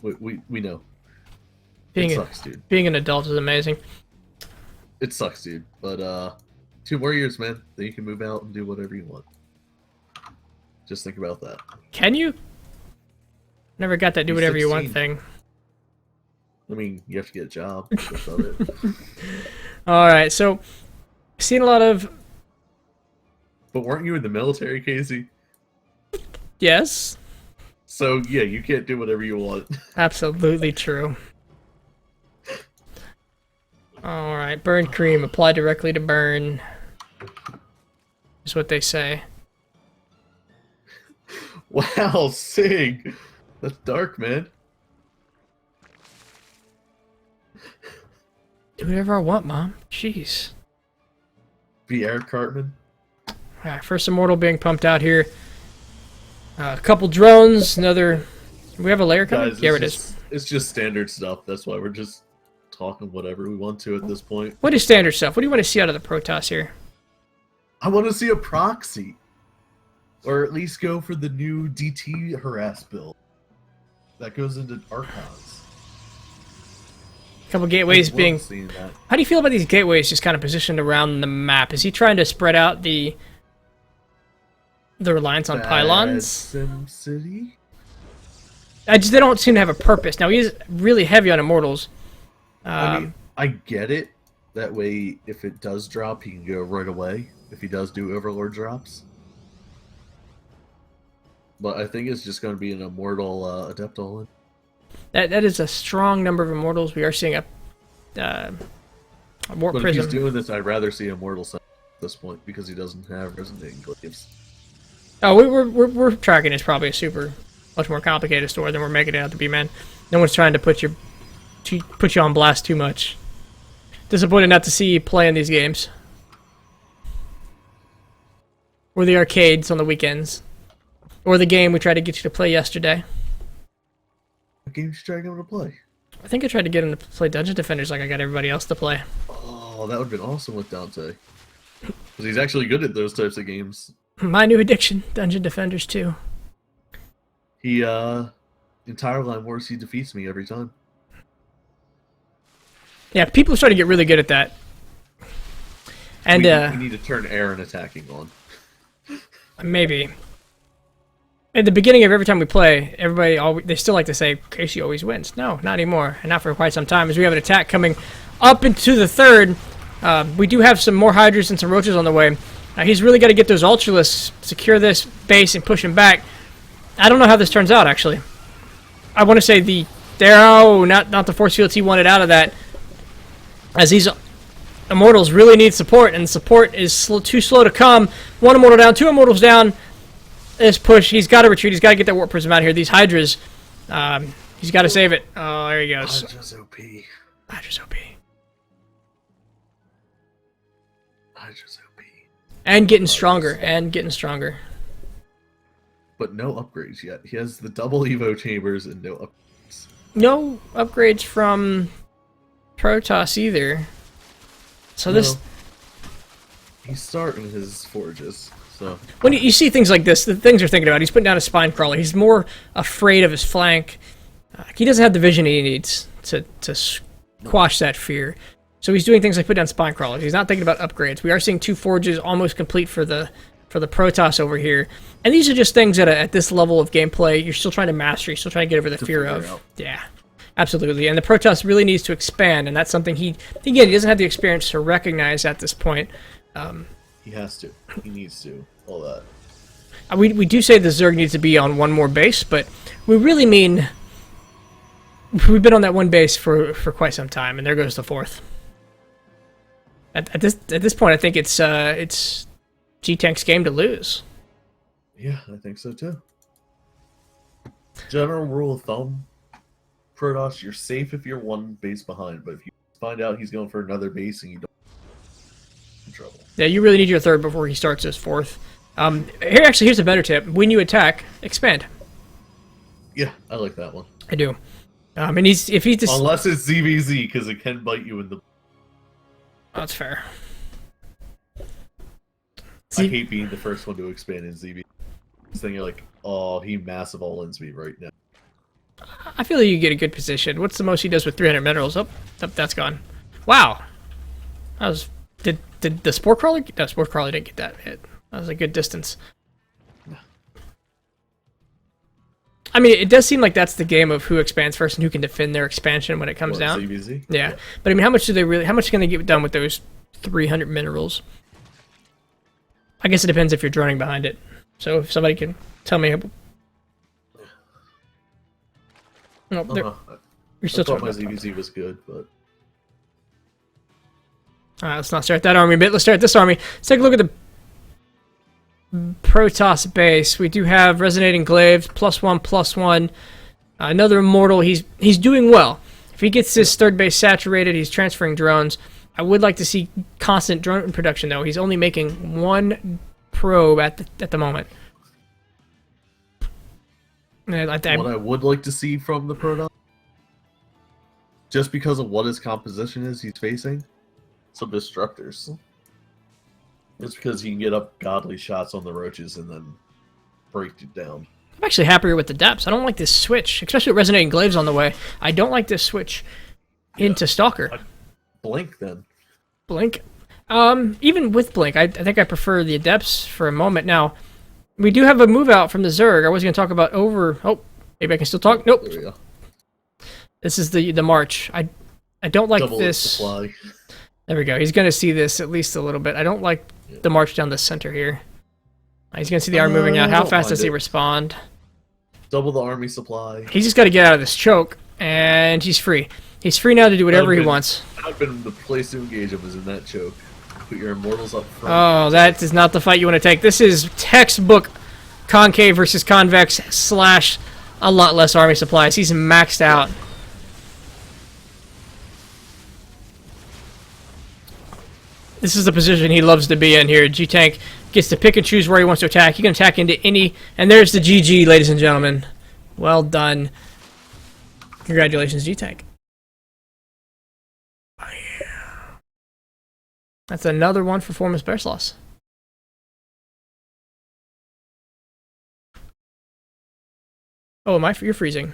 We know. It sucks, dude. Being an adult is amazing. It sucks, dude. But 2 more years, man. Then you can move out and do whatever you want. Just think about that. Can you? Never got that do whatever you want thing. I mean, you have to get a job. That's about it. Alright, so seen a lot of... But weren't you in the military, Casey? Yes. So, yeah, you can't do whatever you want. Absolutely true. Alright, burn cream. Apply directly to burn. Is what they say. Wow, Sig! That's dark, man. Do whatever I want, Mom. Jeez. Be Eric Cartman. Alright, first Immortal being pumped out here. A couple drones, another... Do we have a layer coming? Guys, Yeah, it is. It's just standard stuff. That's why we're just talking whatever we want to at this point. What is standard stuff? What do you want to see out of the Protoss here? I want to see a proxy. Or at least go for the new DT harass build. That goes into Archons. A couple gateways being... That. How do you feel about these gateways just kind of positioned around the map? Is he trying to spread out the reliance on pylons? Sim City? They don't seem to have a purpose. Now, he is really heavy on Immortals. I mean, I get it. That way, if it does drop, he can go right away. If he does do Overlord drops. But I think it's just going to be an Immortal Adept all-in. That is a strong number of Immortals. We are seeing a Warp But Prism. if he's doing this, I'd rather see Immortal at this point because he doesn't have Resonating Glaives. Oh, we're tracking is probably a much more complicated story than we're making it out to be, man. No one's trying to put you on blast too much. Disappointed not to see you playing these games. Or the arcades on the weekends. Or the game we tried to get you to play yesterday. What game should I go to play? I think I tried to get him to play Dungeon Defenders like I got everybody else to play. Oh, that would have been awesome with Dante. Because he's actually good at those types of games. My new addiction, Dungeon Defenders 2. He, in Tire Line Wars, he defeats me every time. Yeah, people try to get really good at that. And, we need to turn Aaron attacking on. Maybe. At the beginning of every time we play, they still like to say, Casey always wins. No, not anymore. And not for quite some time, as we have an attack coming up into the third. We do have some more Hydras and some Roaches on the way. He's really got to get those Ultralisks, secure this base, and push him back. I don't know how this turns out, actually. I want to say not the force fields he wanted out of that. As these Immortals really need support, and support is too slow to come. 1 Immortal down, 2 Immortals down. This push, he's got to retreat. He's got to get that Warp Prism out of here. These Hydras, he's got to save it. Oh, there he goes. Hydra's OP. Hydra's OP. Hydra's OP. And getting stronger, and getting stronger. But no upgrades yet. He has the double Evo chambers and no upgrades. No upgrades from Protoss either. So this... He's starting his forges, so... When you see things like this, the things you're thinking about, he's putting down a spine crawler. He's more afraid of his flank. He doesn't have the vision he needs to quash that fear. So he's doing things like put down spine crawlers. He's not thinking about upgrades. We are seeing 2 forges almost complete for the for the Protoss over here. And these are just things that at this level of gameplay, you're still trying to master, you're still trying to get over the fear of. Out. Yeah, absolutely. And the Protoss really needs to expand, and that's something he doesn't have the experience to recognize at this point. He has to. He needs to. All that. We do say the Zerg needs to be on one more base, but we really mean we've been on that one base for quite some time, and there goes the fourth. At this point, I think it's G-Tank's game to lose. Yeah, I think so too. General rule of thumb, Protoss, you're safe if you're one base behind, but if you find out he's going for another base and you don't, in trouble. Yeah, you really need your third before he starts his fourth. Here's a better tip: when you attack, expand. Yeah, I like that one. I do. And if he's just... Unless it's ZVZ, because it can bite you in the... Oh, that's fair. I hate being the first one to expand in ZVZ. Then you're like, oh, he massive all-ins me right now. I feel like you get a good position. What's the most he does with 300 minerals? Oh, that's gone. Wow. That was... Did the Spore Crawler... No, Spore Crawler didn't get that hit. That was a good distance. I mean, it does seem like that's the game of who expands first and who can defend their expansion when it comes down. ZVZ? Yeah. But I mean, how much can they get done with those 300 minerals? I guess it depends if you're droning behind it. So if somebody can tell me... No, you're still I thought my talking about ZVZ was good, but... Alright, let's not start that army bit. Let's start this army. Let's take a look at the Protoss base. We do have Resonating Glaives, +1/+1. Another Immortal. He's doing well. If he gets this third base saturated, he's transferring drones. I would like to see constant drone production, though. He's only making one probe at the moment. What I would like to see from the Protoss, just because of what his composition is he's facing, some Destructors. It's because he can get up godly shots on the roaches and then break it down. I'm actually happier with the depths. I don't like this switch, especially with Resonating Glaives on the way. I don't like this switch into Stalker. Blink, then. Blink? Even with Blink, I think I prefer the Adepts for a moment. Now, we do have a move out from the Zerg. I was going to talk about over... Oh, maybe I can still talk. Nope. There we go. This is the March. I don't like Double this... Supply. There we go. He's going to see this at least a little bit. I don't like the march down the center here. He's going to see the army moving out. How fast does he respond? Double the army supply. He's just got to get out of this choke, and he's free. He's free now to do whatever he wants. I've been the place to engage him is in that choke. Put your Immortals up front. Oh, that is not the fight you want to take. This is textbook concave versus convex / a lot less army supplies. He's maxed out. This is the position he loves to be in here. G-Tank gets to pick and choose where he wants to attack. He can attack into any... And there's the GG, ladies and gentlemen. Well done. Congratulations, G-Tank. Oh, yeah. That's another one for Formless Bear Sloss. Oh, you're freezing.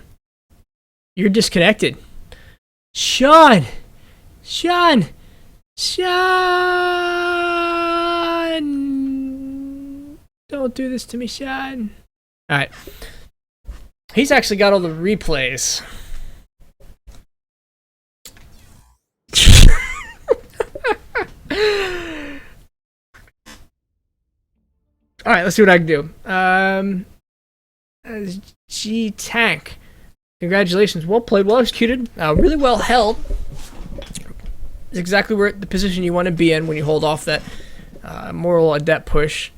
You're disconnected. Sean! Sean! Sean! Don't do this to me, Sean. Alright. He's actually got all the replays. Alright, let's see what I can do. G-Tank. Congratulations. Well played, well executed, really well held. It's exactly where the position you want to be in when you hold off that moral adept push.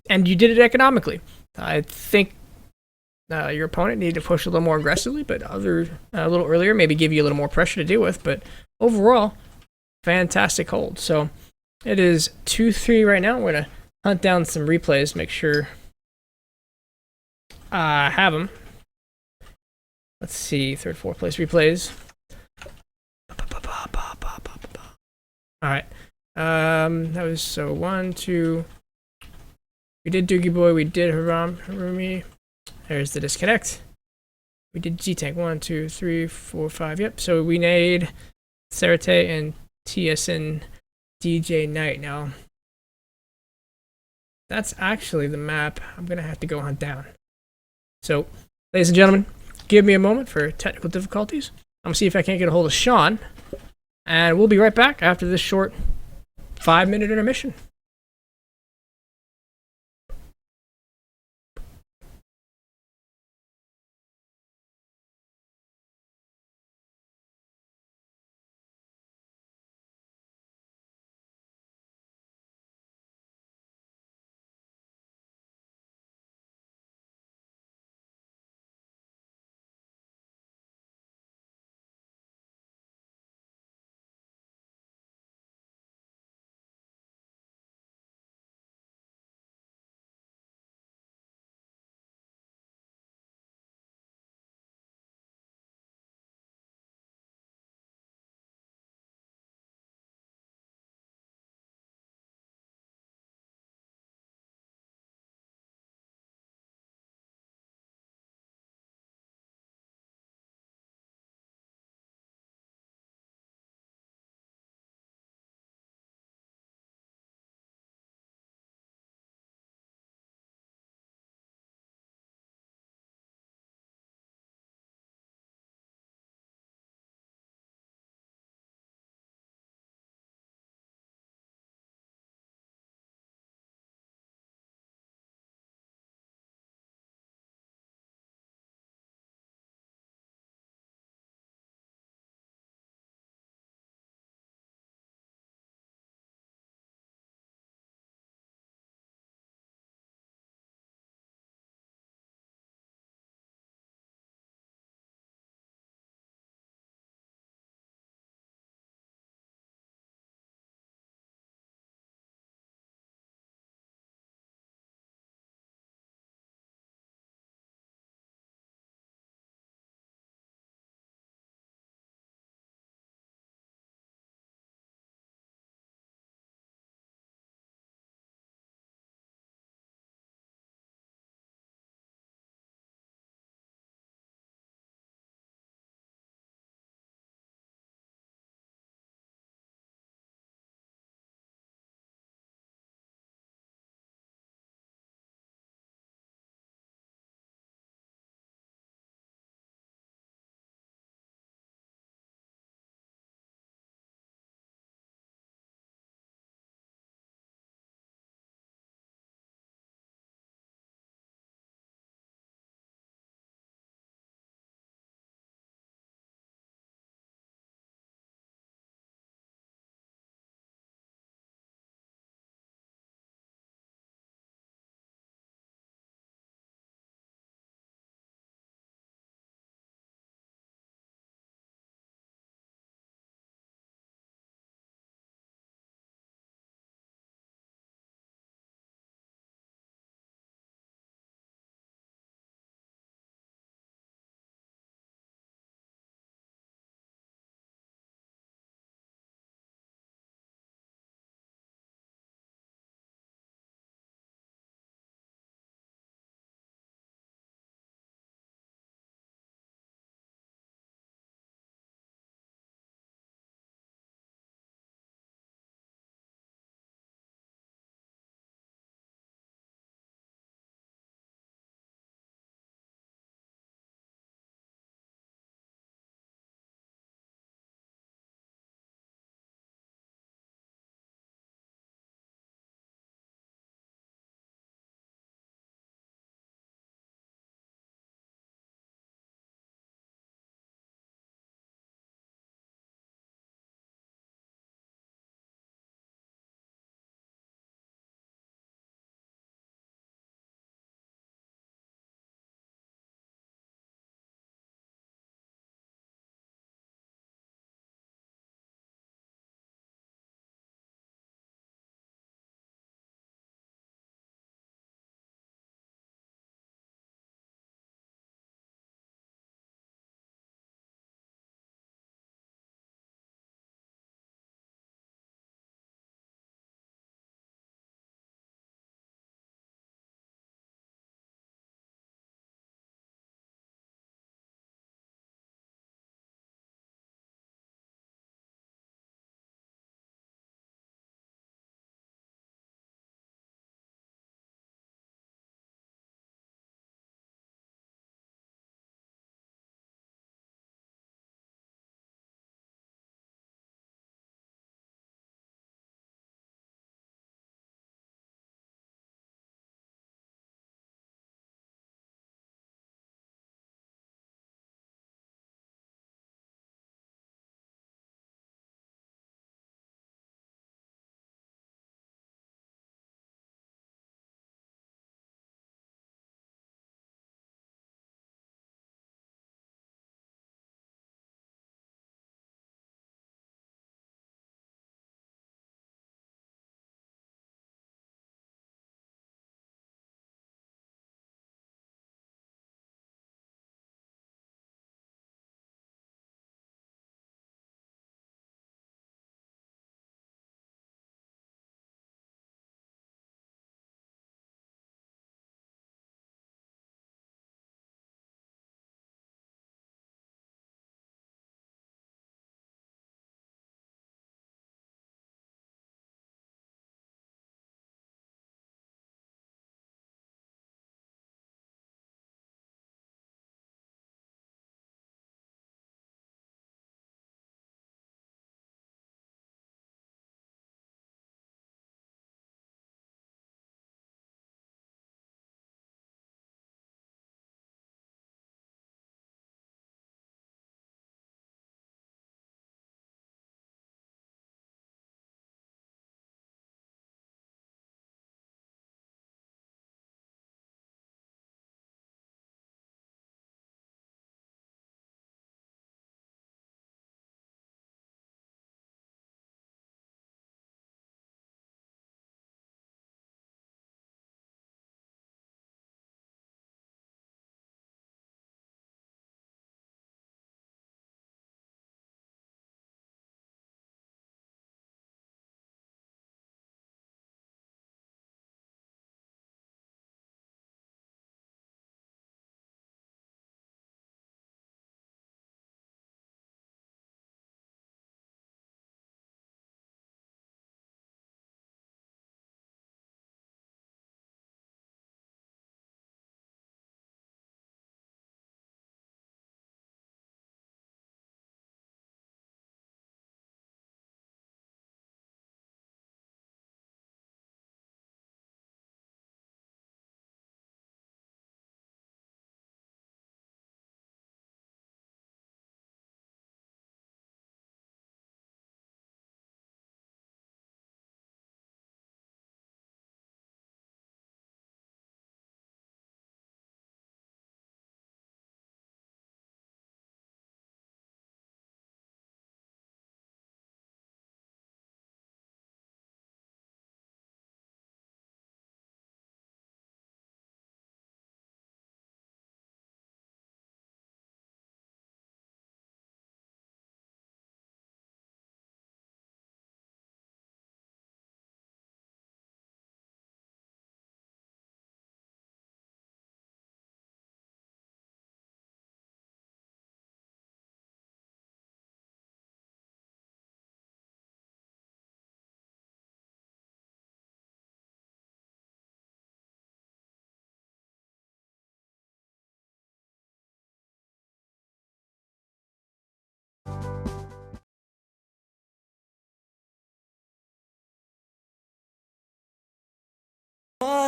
And you did it economically. I think your opponent needed to push a little more aggressively, but a little earlier, maybe give you a little more pressure to deal with. But overall, fantastic hold. So it is 2-3 right now. We're going to hunt down some replays, make sure I have them. Let's see, third, fourth place replays. Alright. That was so 1, 2. We did Doogie Boy, we did Harumi. There's the disconnect. We did G-Tank 1, 2, 3, 4, 5. Yep. So we made Sarate and TSN DJ Knight now. That's actually the map I'm going to have to go hunt down. So, ladies and gentlemen, give me a moment for technical difficulties. I'm going to see if I can't get a hold of Sean. And we'll be right back after this short 5-minute intermission.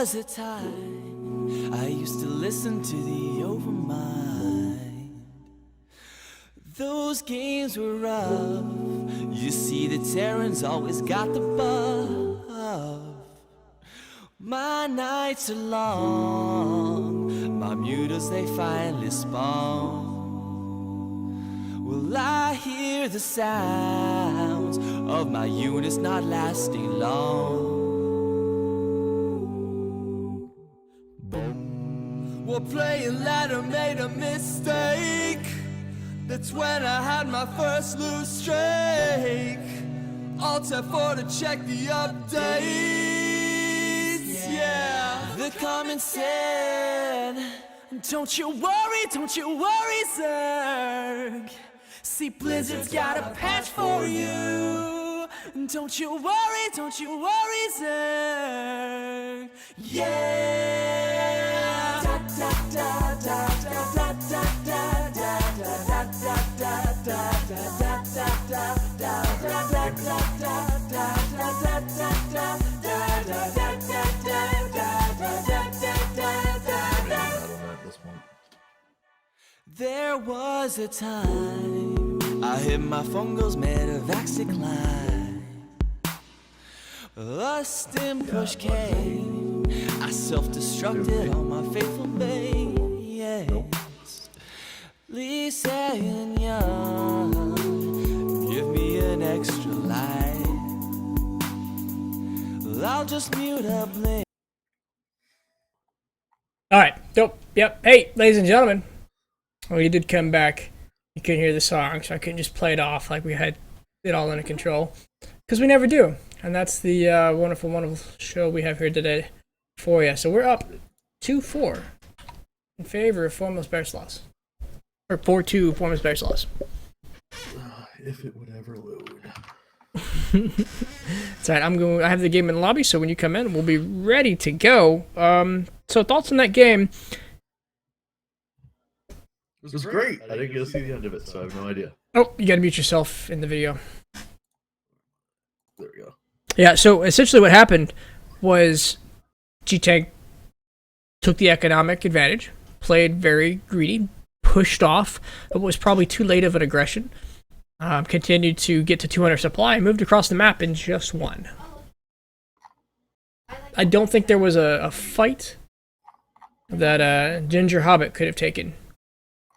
was a time I used to listen to the Overmind. Those games were rough. You see, the Terrans always got the buff. My nights are long, my mutas they finally spawn. Will I hear the sounds of my units not lasting long? Boom. Well, playing ladder made a mistake. That's when I had my first loose streak. Alt F4 to check the updates. Yeah. The comment said, don't you worry, Zerg. See, Blizzard's got a patch for you. Don't you worry, Zerg. Yeah. Da, da, da, da, da, da, da, da, da, da, there was a time I hit my fungals made of Vaxicline. A stim push came, I self-destructed on my faithful base. Lisa and Young, give me an extra life. I'll just mute up Blink. Alright, dope. Yep. Hey, ladies and gentlemen. Well, you did come back. You couldn't hear the song, so I couldn't just play it off like we had it all under control. Because we never do. And that's the wonderful, wonderful show we have here today for you. So we're up 2-4 in favor of Foremost Bears loss. Or 4-2 Foremost Bears loss. If it would ever load. That's right. I have the game in the lobby, so when you come in, we'll be ready to go. So thoughts on that game? It was great. I didn't get to see the end of it, so I have no idea. Oh, you gotta mute yourself in the video. There we go. Yeah, so essentially what happened was G-Tank took the economic advantage, played very greedy, pushed off, but was probably too late of an aggression, continued to get to 200 supply, and moved across the map and just won. I don't think there was a fight that Ginger Hobbit could have taken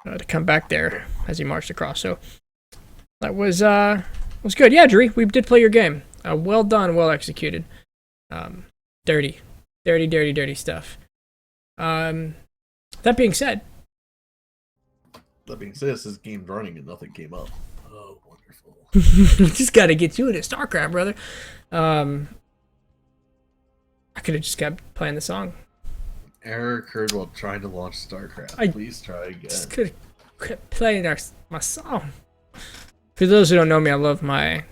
to come back there as he marched across. So that was good. Yeah, Dree, we did play your game. Well done, well executed. Dirty stuff. That being said, this is game running and nothing came up. Oh, wonderful. just got to get you into StarCraft, brother. I could have just kept playing the song. Error occurred while trying to launch StarCraft. Please try again. Just could have kept playing my song. For those who don't know me, I love my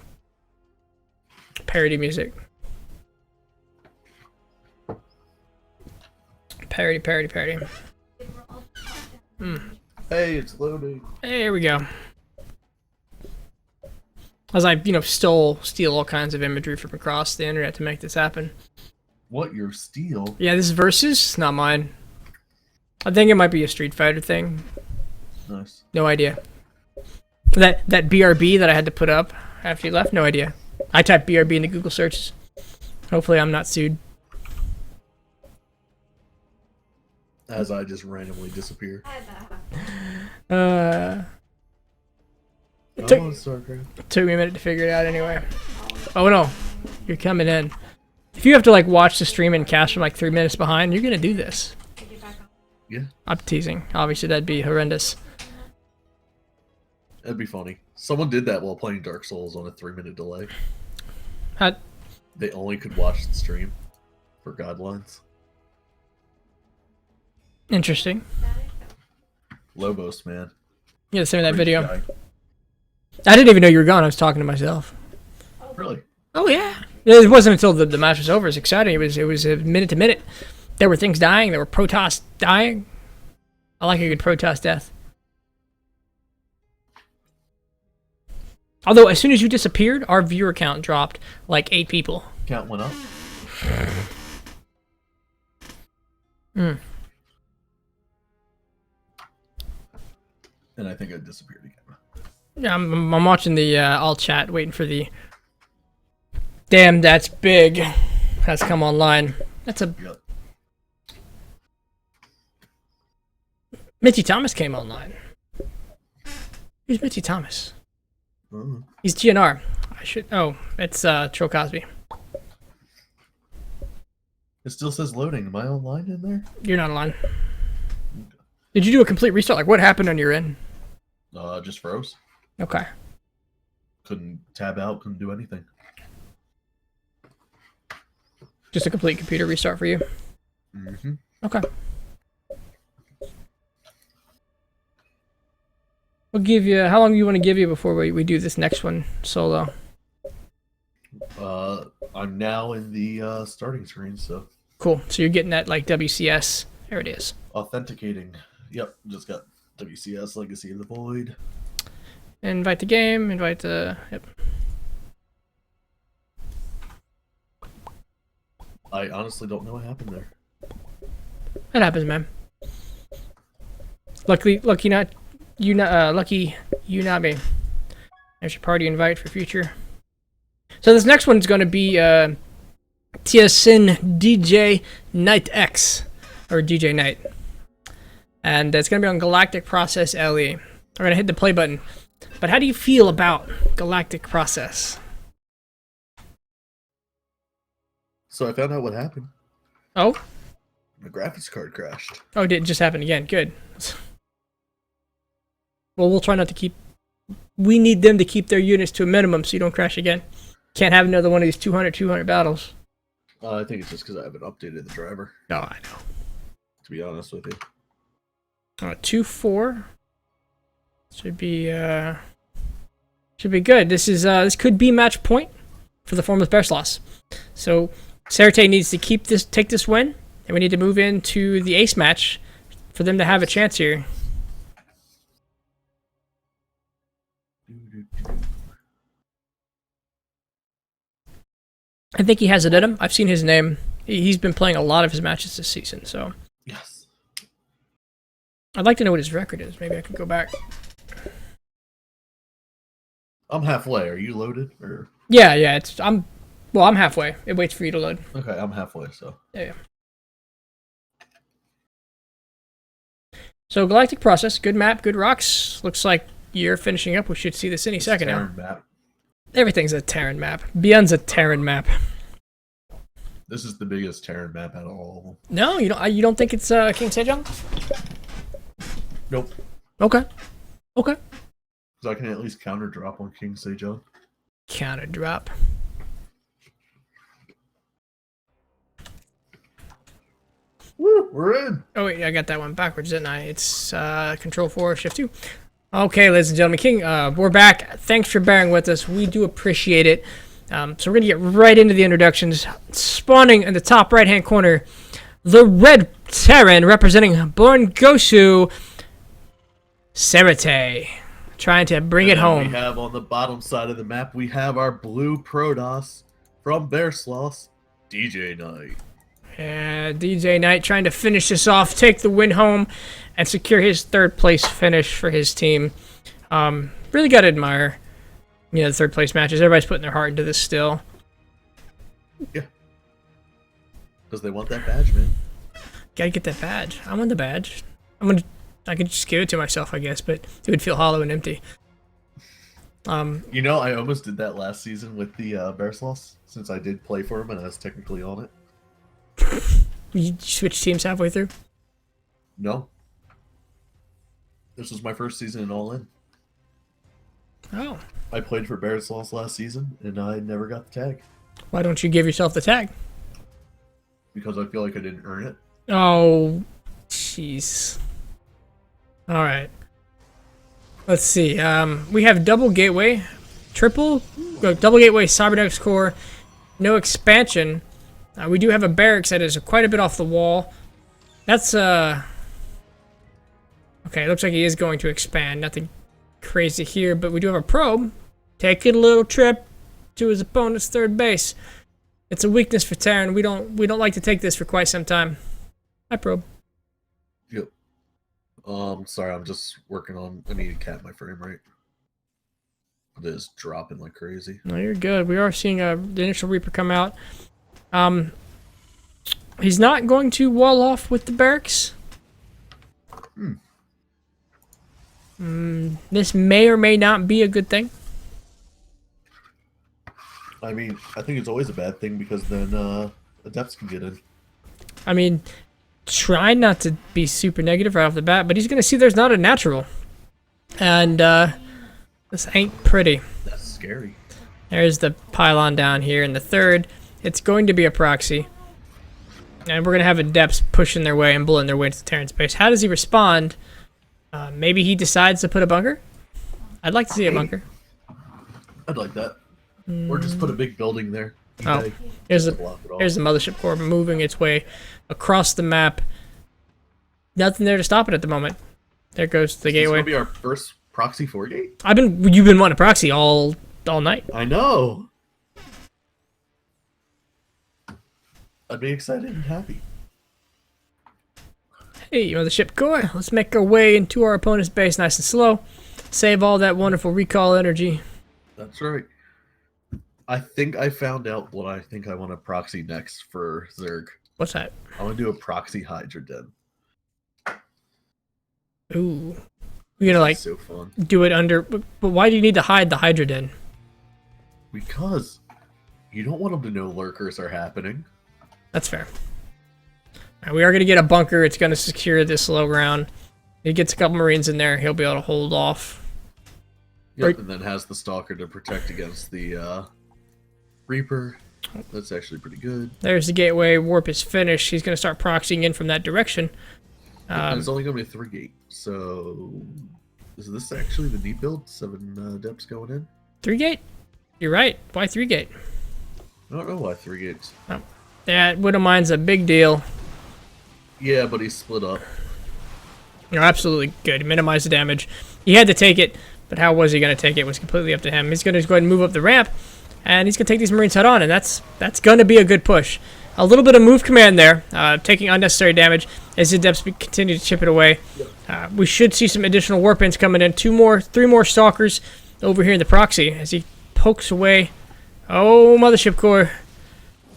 parody music. Parody. Hey, it's loading. Hey, here we go. As I, steal all kinds of imagery from across the internet to make this happen. What, your steal? Yeah, this is Versus, not mine. I think it might be a Street Fighter thing. Nice. No idea. That BRB that I had to put up after you left, no idea. I typed BRB in the Google searches. Hopefully I'm not sued. As I just randomly disappear. It took me a minute to figure it out anyway. Oh no, you're coming in. If you have to watch the stream and cast from 3 minutes behind, you're gonna do this. Yeah. I'm teasing. Obviously that'd be horrendous. That'd be funny. Someone did that while playing Dark Souls on a 3-minute delay. They only could watch the stream for guidelines. Interesting. Lobos, man. You gotta send me that video. Guy. I didn't even know you were gone. I was talking to myself. Really? Oh yeah. It wasn't until the match was over. It was exciting. It was a minute to minute. There were things dying. There were Protoss dying. I like a good Protoss death. Although as soon as you disappeared, our viewer count dropped 8 people. Count went up. Mm. And I think it disappeared again. Yeah, I'm watching the all chat, waiting for the. Damn, that's big. Has come online. That's a. Yep. Mitchy Thomas came online. Who's Mitchy Thomas? He's GNR. I should. Oh, it's Tro Cosby. It still says loading. Am I online in there? You're not online. Did you do a complete restart? Like, what happened on your end? Just froze. Okay. Couldn't tab out. Couldn't do anything. Just a complete computer restart for you? Mm-hmm. Okay. We'll give you... How long do you want to give you before we do this next one solo? I'm now in the starting screen, so... Cool. So you're getting that, like, WCS. There it is. Authenticating. Yep, just got WCS, Legacy of the Void. Invite the game, invite the... Yep. I honestly don't know what happened there. That happens, man. Lucky you not me. There's your party invite for future. So this next one's going to be TSN DJ Night X, or DJ Night. And it's going to be on Galactic Process LE. We're going to hit the play button. But how do you feel about Galactic Process? So I found out what happened. Oh? My graphics card crashed. Oh, did it just happen again? Good. Well, we'll try not to keep... We need them to keep their units to a minimum so you don't crash again. Can't have another one of these 200 battles. I think it's just because I haven't updated the driver. No, I know. To be honest with you. 2-4. Should be good. This could be match point for the Formless Bear Sloss. So Sarate needs to take this win, and we need to move into the ace match for them to have a chance here. I think he has it in him. I've seen his name. He's been playing a lot of his matches this season, so. Yes. I'd like to know what his record is. Maybe I could go back. I'm halfway. Are you loaded? Or Yeah. I'm halfway. It waits for you to load. okay, I'm halfway, so. Yeah. So Galactic Process, good map, good rocks. Looks like you're finishing up. We should see this any second now. Map. Everything's a Terran map. Beyond's a Terran map. This is the biggest Terran map out of all of them. No, you don't think it's King Sejong? Nope. Okay. Because I can at least counter drop on King Sejong. Counter drop. Woo, we're in. Oh wait, I got that one backwards, didn't I? It's Control 4, Shift 2. Okay, ladies and gentlemen, King, we're back. Thanks for bearing with us. We do appreciate it. So we're gonna get right into the introductions. Spawning in the top right-hand corner, the Red Terran representing Born Gosu, Sarate, trying to bring it home. We have on the bottom side of the map, we have our blue Protoss from Bear Sloss, DJ Knight. DJ Knight trying to finish this off, take the win home, and secure his third place finish for his team. Really got to admire, the third place matches. Everybody's putting their heart into this still. Yeah. Because they want that badge, man. Gotta get that badge. I want the badge. I could just give it to myself, I guess, but it would feel hollow and empty. I almost did that last season with the Bear Sloss, since I did play for him and I was technically on it. You switch teams halfway through? No. This was my first season in All In. Oh. I played for Bear Sloss last season, and I never got the tag. Why don't you give yourself the tag? Because I feel like I didn't earn it. Oh, jeez. All right. Let's see. We have double gateway, double gateway cybernetics core, no expansion. We do have a barracks that is quite a bit off the wall. That's okay. It looks like he is going to expand. Nothing crazy here, but we do have a probe. Taking a little trip to his opponent's third base. It's a weakness for Terran. We don't like to take this for quite some time. Hi, Probe. Yep. Sorry, I'm just working on. I need to cap my frame rate. It is dropping like crazy. No, you're good. We are seeing the initial Reaper come out. He's not going to wall off with the barracks. This may or may not be a good thing. I mean, I think it's always a bad thing because then adepts can get in. I mean, try not to be super negative right off the bat, but he's going to see there's not a natural. And this ain't pretty. That's scary. There's the pylon down here in the third. It's going to be a proxy. And we're going to have adepts pushing their way and bullying their way to Terran's base. How does he respond? Maybe he decides to put a bunker? I'd like to see a bunker. I'd like that. Or just put a big building there. Oh, here's the mothership core moving its way across the map. Nothing there to stop it at the moment. There goes the gateway. This will be our first proxy 4 gate. You've been wanting a proxy all night. I know. I'd be excited and happy. Hey, mothership core, let's make our way into our opponent's base nice and slow. Save all that wonderful recall energy. That's right. I think I found out what I think I want to proxy next for Zerg. What's that? I want to do a proxy Hydra Den. Ooh. We're gonna So fun. do it under, but why do you need to hide the Hydra Den? Because you don't want them to know lurkers are happening. That's fair. Alright, we are gonna get a bunker. It's gonna secure this low ground. He gets a couple Marines in there. He'll be able to hold off. Yep, and then has the Stalker to protect against the Reaper. That's actually pretty good. There's the gateway. Warp is finished. He's gonna start proxying in from that direction. And it's only going to be a 3 gate. So is this actually the deep build? 7 depths going in? 3 gate? You're right. Why 3 gate? I don't know why 3 gates. That Widow Mine's a big deal. Yeah, but he's split up. You're absolutely good. He minimized the damage. He had to take it, but how was he going to take it? It was completely up to him. He's going to go ahead and move up the ramp, and he's going to take these Marines head on, and that's going to be a good push. A little bit of move command there, taking unnecessary damage as the Adepts continue to chip it away. We should see some additional warp ins coming in. 3 more Stalkers over here in the proxy as he pokes away. Oh, Mothership Core.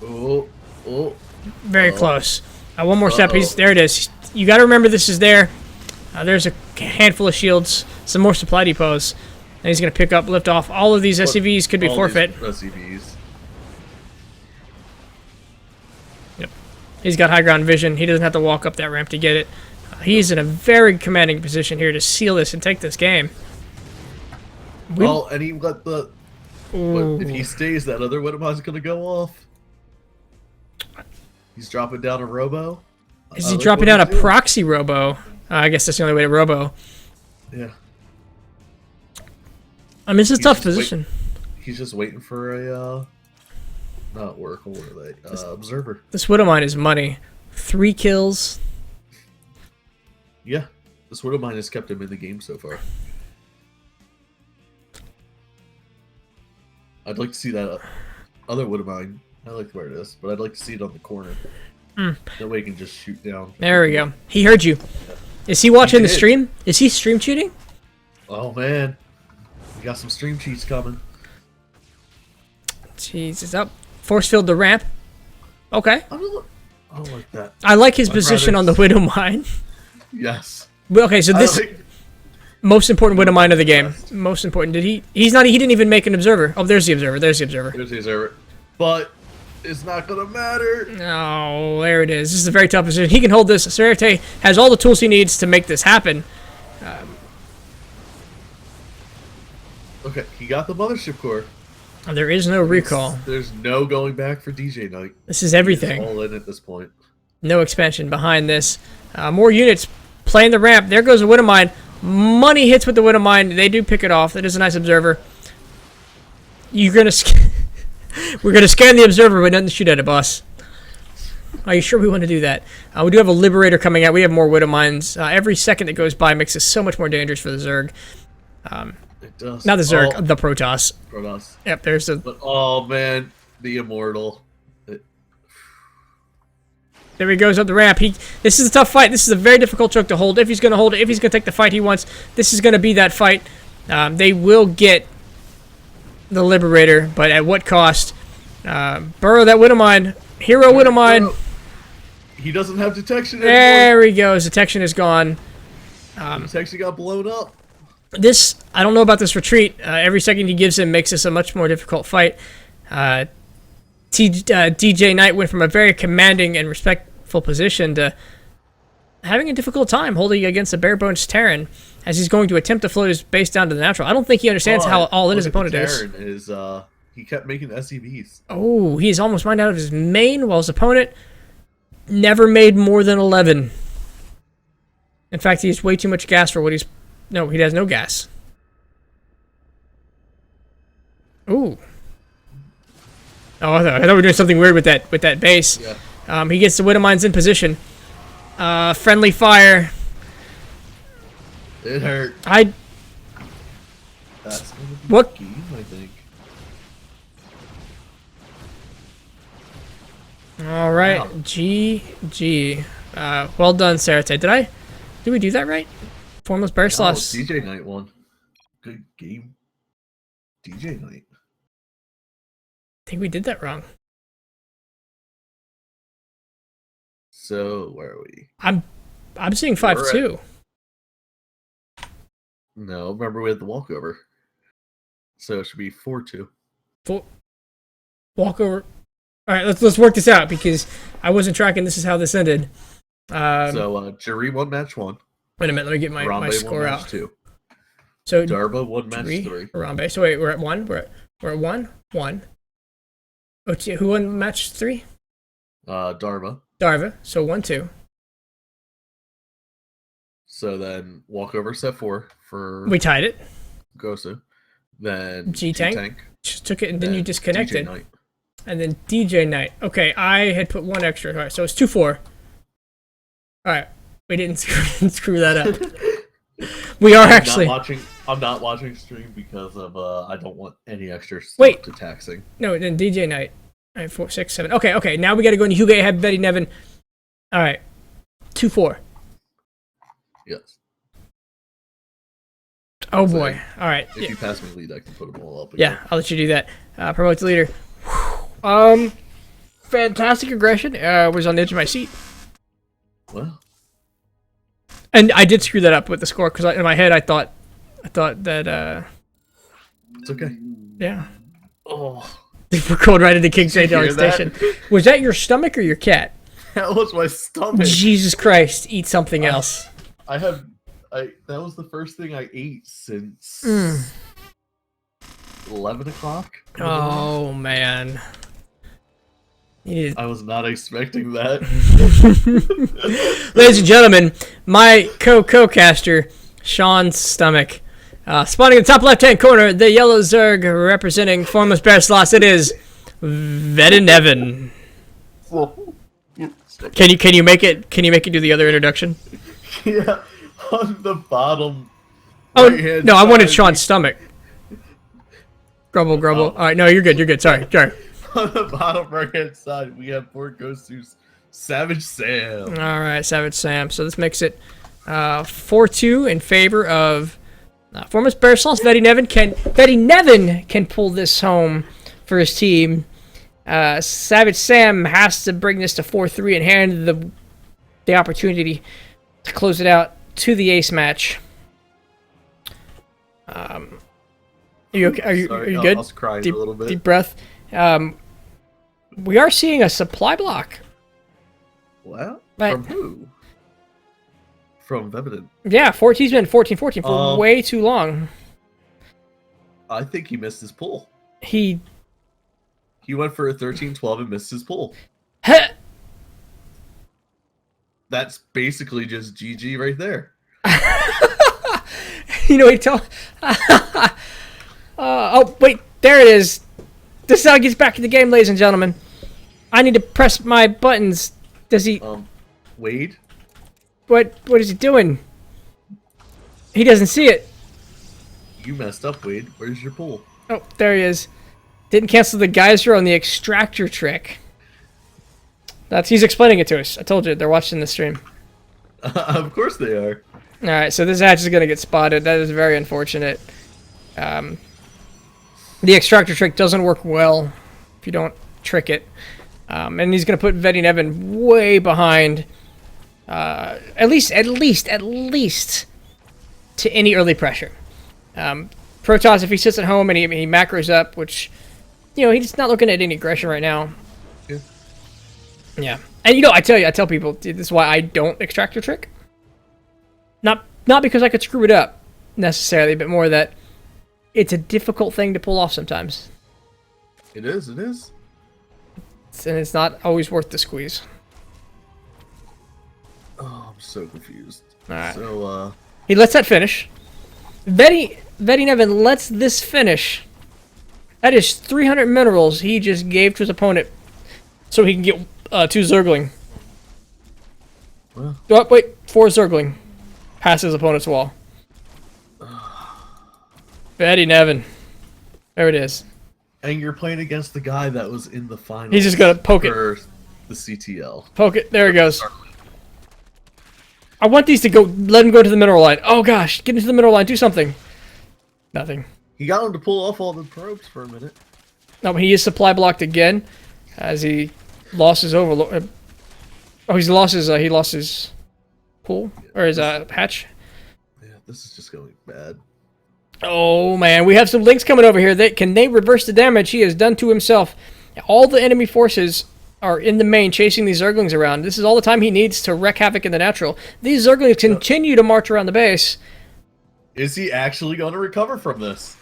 Oh. Very close. One more step. There it is. You got to remember this is there. There's a handful of shields, some more supply depots, and he's going to pick up, lift off. All of these SCVs could be forfeit. SCVs. Yep. He's got high ground vision. He doesn't have to walk up that ramp to get it. He's in a very commanding position here to seal this and take this game. Well, and he let the... But if he stays, that other Widowmine's going to go off. He's dropping down a Robo. Is he dropping down a proxy Robo? I guess that's the only way to Robo. Yeah. I mean, it's a tough position. He's just waiting for a... Not Oracle, what are they? Observer. This Widowmine is money. 3 kills. Yeah. This Widowmine has kept him in the game so far. I'd like to see that other Widowmine. I like where it is, but I'd like to see it on the corner. That way he can just shoot down. There we go. He heard you. Is he watching the stream? Is he stream cheating? Oh, man. We got some stream cheats coming. Jesus, up. Force field the ramp. Okay. I don't like that. I like his position on the Widowmine. Yes. Okay, so this... Most important Widowmine of the game. Most important. He didn't even make an observer. Oh, there's the observer. There's the observer. There's the observer. But it's not gonna matter. Oh, there it is. This is a very tough position. He can hold this. Cerete has all the tools he needs to make this happen. Okay, he got the mothership core. There is no recall. There's no going back for DJ Knight. This is everything. He's all in at this point. No expansion behind this. More units playing the ramp. There goes a Widowmine. Money hits with the Widowmine. They do pick it off. That is a nice observer. We're gonna scan the observer, but nothing to shoot at it, boss. Are you sure we want to do that? We do have a Liberator coming out. We have more Widowmines. Every second that goes by makes it so much more dangerous for the Zerg. It does. Not the Zerg, the Protoss. Protoss. Yep, there's the... But, oh, man. The Immortal. There he goes up the ramp. This is a tough fight. This is a very difficult choke to hold. If he's going to hold it, if he's going to take the fight he wants, this is going to be that fight. They will get the Liberator, but at what cost? Burrow that Widowmine. Hero Widowmine. He doesn't have detection anymore. There he goes. Detection is gone. Detection got blown up. I don't know about this retreat. Every second he gives him makes this a much more difficult fight. DJ Knight went from a very commanding and respectful position to having a difficult time holding against a bare bones Terran as he's going to attempt to float his base down to the natural. I don't think he understands how all in his opponent is. He kept making SCVs. Oh, he's almost mined out of his main while his opponent never made more than 11. In fact, he has way too much gas for what he's... No, he has no gas. Ooh. Oh, I thought we were doing something weird with that base. Yeah. He gets the Widowmines in position. Friendly fire. It hurt. That's gonna be What? Game, I think. All right, Wow. GG. Well done, Sarate. Did we do that right? Formless Bear Sloths. DJ Knight won. Good game. DJ Knight. I think we did that wrong. So where are we? I'm seeing 5-2. No, remember we had the walkover. So it should be 4-2. Walkover. All right, let's work this out because I wasn't tracking. This is how this ended. Jiri won match 1. Wait a minute, let me get my score won out. match 2. So Darba won match 3. Harambe. So wait, we're at 1. We're at 1. Oh, who won match 3? Darva. Darva. So 1-2. So then walkover set 4 for We tied it. Gosu. Then G-Tank. Just took it and then you DJ disconnected. Knight. And then DJ Knight. Okay, I had put 1 extra. All right, so it's 2-4. All right, we didn't screw that up. We are actually. I'm not watching stream because of I don't want any extra stuff Wait. to taxing. No, then DJ Knight. All right, 4, 6, 7. Okay. Now we got to go into Hugo have Betty Nevin. All right, 2-4. Yes. Oh boy. All right. If you pass me lead, I can put them all up. Yeah, I'll let you do that. Promote the leader. Fantastic aggression. Was on the edge of my seat. Well. And I did screw that up with the score because in my head I thought that. It's okay. Yeah. Oh. We're going right into King St. George that? Station. Was that your stomach or your cat? That was my stomach. Jesus Christ! Eat something else. That was the first thing I ate since 11 o'clock. Oh man. I was not expecting that. Ladies and gentlemen, my co-caster, Sean's stomach. Spawning in the top left-hand corner, the yellow Zerg representing Formless Bear Sloths. It is Vedin. Can you make it do the other introduction? Yeah, on the bottom. Oh right-hand no, I wanted side, Sean's stomach. Grumble. All right, no, you're good. Sorry. On the bottom right-hand side, we have poor Gosu's Savage Sam. All right, Savage Sam. So this makes it 4-2 in favor of Formless Bear Sloths. Betty Nevin can pull this home for his team. Savage Sam has to bring this to 4-3 and hand the opportunity to close it out to the ace match. Are you okay? Are you good? I was crying a little bit. Deep breath. We are seeing a supply block. What? Right. From who? From Vevedin. Yeah, he's been 14-14 for way too long. I think he missed his pull. He went for a 13-12 and missed his pull. That's basically just GG right there. he told. Oh wait, there it is. This is how he gets back in the game, ladies and gentlemen. I need to press my buttons. Does he? Wade. What is he doing? He doesn't see it. You messed up, Wade. Where's your pull? Oh, there he is. Didn't cancel the geyser on the extractor trick. He's explaining it to us. I told you, they're watching the stream. Of course they are. All right, so this hatch is going to get spotted. That is very unfortunate. The extractor trick doesn't work well if you don't trick it. And he's going to put Vetting Evan way behind, at least to any early pressure. Protoss, if he sits at home and he macros up, which, he's not looking at any aggression right now. Yeah. Yeah. And, I tell people, this is why I don't extractor trick. Not because I could screw it up, necessarily, but more that it's a difficult thing to pull off sometimes. It is. And it's not always worth the squeeze. Oh, I'm so confused. Alright. So, he lets that finish. Vetting Evan lets this finish. That is 300 minerals he just gave to his opponent so he can get 2 Zergling. Well. Oh, wait, 4 Zergling. Past his opponent's wall. Vetting Evan. There it is. And you're playing against the guy that was in the finals. He's just gonna poke it. For the CTL. Poke it. There it goes. I want these to go. Let him go to the mineral line. Oh gosh, get into the mineral line. Do something. Nothing. He got him to pull off all the probes for a minute. No, but he is supply blocked again, as he lost his overlord. He lost his pool or his hatch. Yeah, this is just going bad. Oh man, we have some links coming over here. Can they reverse the damage he has done to himself? All the enemy forces are in the main chasing these Zerglings around. This is all the time he needs to wreak havoc in the natural. These Zerglings continue to march around the base. Is he actually going to recover from this?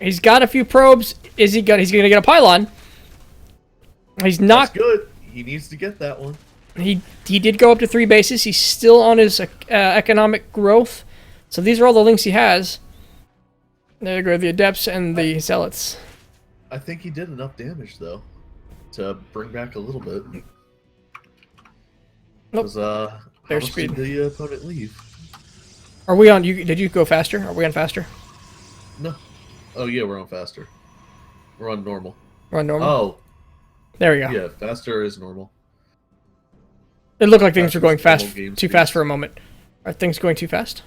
He's got a few probes. He's going to get a pylon. He's not That's good. He needs to get that one. He did go up to 3 bases. He's still on his economic growth. So these are all the links he has. There go the Adepts and the Zealots. I think he did enough damage, though, to bring back a little bit. Nope. How Their much speed. did the opponent leave? Are we on? Did you go faster? Are we on faster? No. Oh, yeah, we're on faster. We're on normal. We're on normal? Oh. There we go. Yeah, faster is normal. It looked like things were going Faster fast, is normal too game fast speed. for a moment. Are things going too fast?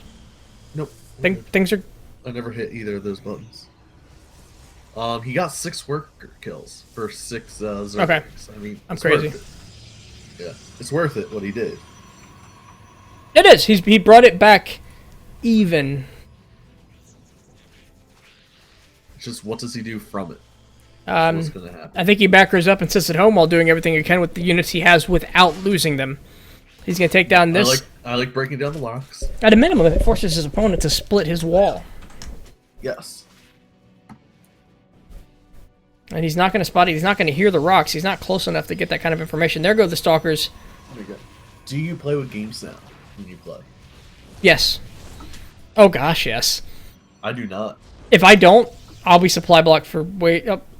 Nope. Things are... I never hit either of those buttons. He got 6 worker kills for 6 Zerglings. Okay. I mean, I'm it's crazy. worth it. Yeah, it's worth it what he did. It is. He brought it back even. It's just what does he do from it? What's going to happen? I think he backers up and sits at home while doing everything he can with the units he has without losing them. He's going to take down this. I like breaking down the rocks. At a minimum, it forces his opponent to split his wall. Yes. And he's not going to spot it. He's not going to hear the rocks. He's not close enough to get that kind of information. There go the Stalkers. There you go. Do you play with game sound when you play? Yes. Oh gosh, yes. I do not. If I don't, I'll be supply blocked for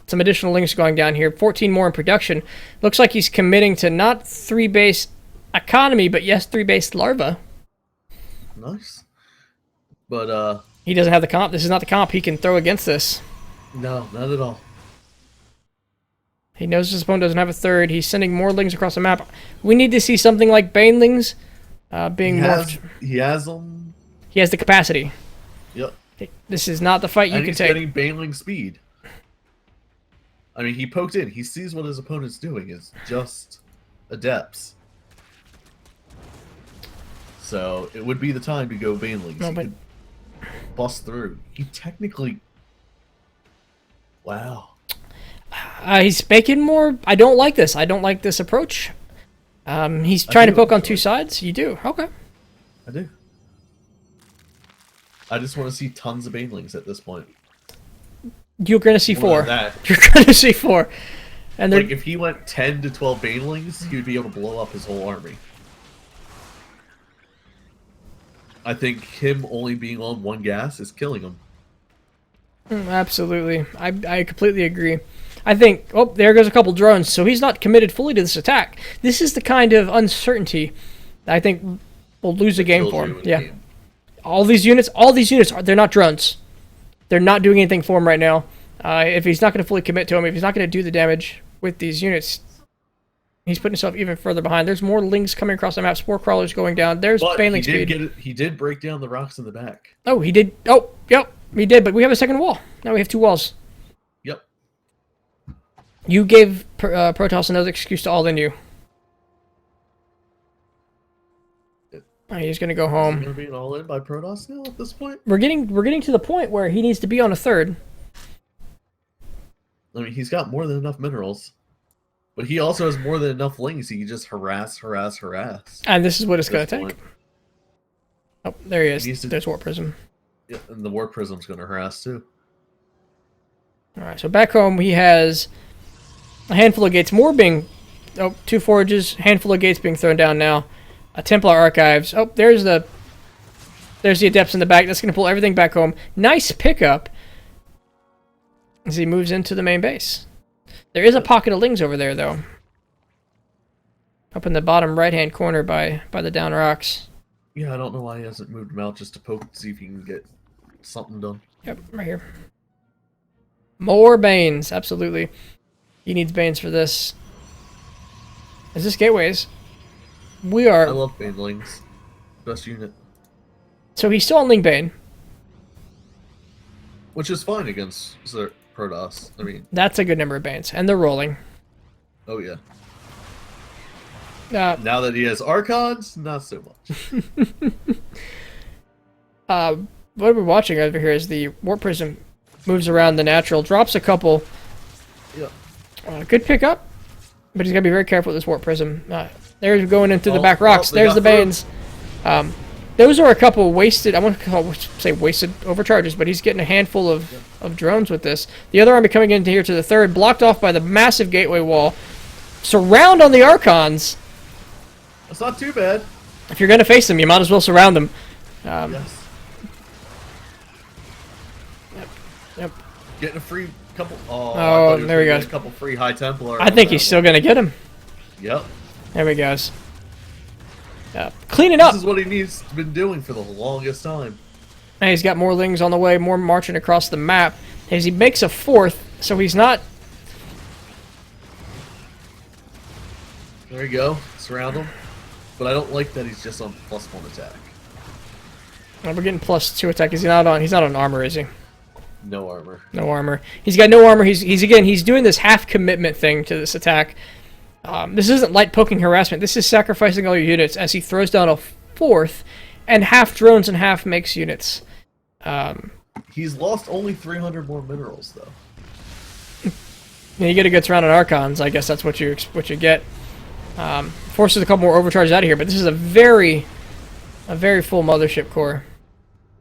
some additional links going down here. 14 more in production. Looks like he's committing to not 3-base economy, but yes, 3-base larva. Nice. But, he doesn't have the comp. This is not the comp he can throw against this. no, not at all. He knows his opponent doesn't have a 3rd. He's sending more lings across the map. We need to see something like Banelings being morphed. He has them. He has the capacity. Yep. This is not the fight you And can he's take. getting Baneling speed. I mean, he poked in. He sees what his opponent's doing. It's just Adepts. So it would be the time to go Banelings. No, He but could bust through. He technically... Wow. he's making more. I don't like this. I don't like this approach. He's trying to do poke on actually. 2 sides. You do? Okay. I do. I just want to see tons of Banelings at this point. You're going to see More 4. than that. You're going to see 4. And they're... Like, if he went 10 to 12 Banelings, he would be able to blow up his whole army. I think him only being on 1 gas is killing him. Absolutely. I completely agree. I think... Oh, there goes a couple drones. So he's not committed fully to this attack. This is the kind of uncertainty that I think will lose the game Kills for you him. in a Yeah. game. All these units, they're not drones. They're not doing anything for him right now. If he's not going to fully commit to him, if he's not going to do the damage with these units, He's putting himself even further behind. There's more lings coming across the map. Spore crawlers going down. There's But baneling speed. he did break down the rocks in the back. Oh, he did. Oh, yep, he did. But we have a second wall. Now we have 2 walls. Yep. You gave Protoss another excuse to all-in you. Oh, he's gonna go Is home. he gonna be an all in by Protoss now at this point? We're getting to the point where he needs to be on a 3rd. I mean, he's got more than enough minerals. But he also has more than enough lings. He can just harass. And this is what it's At gonna this take. point. Oh, there he He needs is. to- There's Warp Prism. Yeah, and the Warp Prism's gonna harass too. All right, so back home he has a handful of gates. More being, 2 forges. Handful of gates being thrown down now. A Templar Archives. Oh, there's the Adepts in the back. That's gonna pull everything back home. Nice pickup as he moves into the main base. There is a pocket of lings over there, though. Up in the bottom right-hand corner by the down rocks. Yeah, I don't know why he hasn't moved him out just to poke, see if he can get something done. Yep, right here. More Banes, absolutely. He needs Banes for this. Is this Gateways? We I are... love Banelings. Best unit. So he's still on Ling Bane. Which is fine against Protoss. I mean, That's a good number of Banes. And they're rolling. oh yeah. Uh, Now that he has Archons, not so much. what we're watching over here is the Warp Prism moves around the natural, drops a couple. Yeah. Good pickup, but he's got to be very careful with this Warp Prism. There's going into the Oh, back rocks. oh, they There's the got through. Banes. Those are a couple wasted, I want to say wasted overcharges, but he's getting a handful of drones with this. The other army coming into here to the 3rd, blocked off by the massive gateway wall. Surround on the Archons. That's not too bad. If you're going to face them, you might as well surround them. Yes. Yep. Getting a free couple. Oh, I Oh, thought he was there we gonna go. get a couple free High Templar. I think he's still going to get him. Yep. There he goes. Clean it up. This is what he needs been doing for the longest time. And he's got more lings on the way, more marching across the map. As he makes a 4th, so he's not... There you go. Surround him. But I don't like that he's just on +1 attack. We're getting +2 attack. He's not on armor, is he? No armor. No armor. He's got no armor. He's doing this half commitment thing to this attack. This isn't light poking harassment. This is sacrificing all your units as he throws down a 4th, and half drones and half makes units. He's lost only 300 more minerals though. You get a good surround on Archons. I guess that's what you get. Forces a couple more overcharges out of here, but this is a very full mothership core.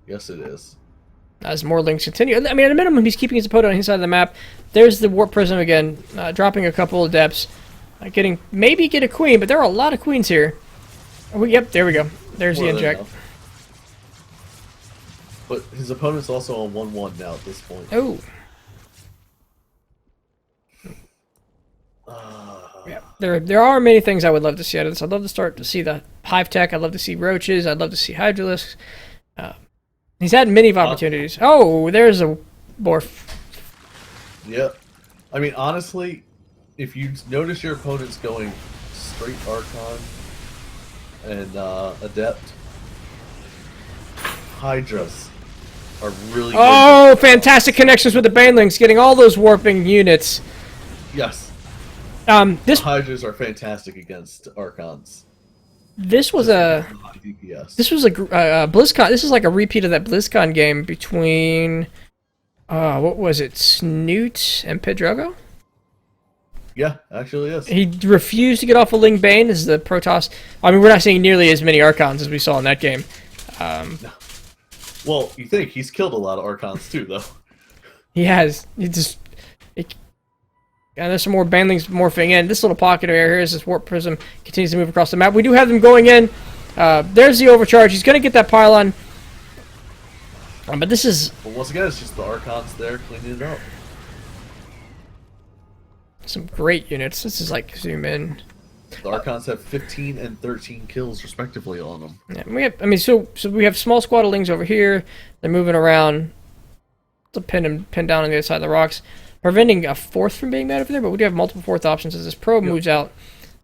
Yes, it is. As more links continue. I mean, at a minimum, he's keeping his opponent on his side of the map. There's the Warp Prism again, dropping a couple of depths. Maybe get a queen, but there are a lot of queens here. Yep, there we go. There's More the than inject. enough. But his opponent's also on 1-1 now at this point. Oh. Yeah. There are many things I would love to see out of this. I'd love to start to see the hive tech. I'd love to see roaches. I'd love to see hydralisks. He's had many opportunities. Oh, there's a Borf. Yep. I mean, honestly, if you notice your opponent's going straight Archon and Adept, Hydras are really good. Oh, fantastic connections with the Banelings, getting all those warping units. Yes. This Hydras are fantastic against Archons. this was a High DPS. this was a BlizzCon. This is like a repeat of that BlizzCon game between what was it, Snoot and Pedrogo? Yeah, actually, yes. He refused to get off of Ling Bane as the Protoss. I mean, we're not seeing nearly as many Archons as we saw in that game. Well, you think he's killed a lot of Archons too, though. He has. And there's some more Banelings morphing in. This little pocket area here as this Warp Prism continues to move across the map. We do have them going in. There's the overcharge. He's going to get that pylon. But this is But once again, it's just the Archons there cleaning it up. some great units. This is like zoom in. The Archons have 15 and 13 kills respectively on them. Yeah, we have. I mean, so we have small squad of Lings over here. They're moving around to pin down on the other side of the rocks, preventing a 4th from being made over there. But we do have multiple 4th options as this probe moves out.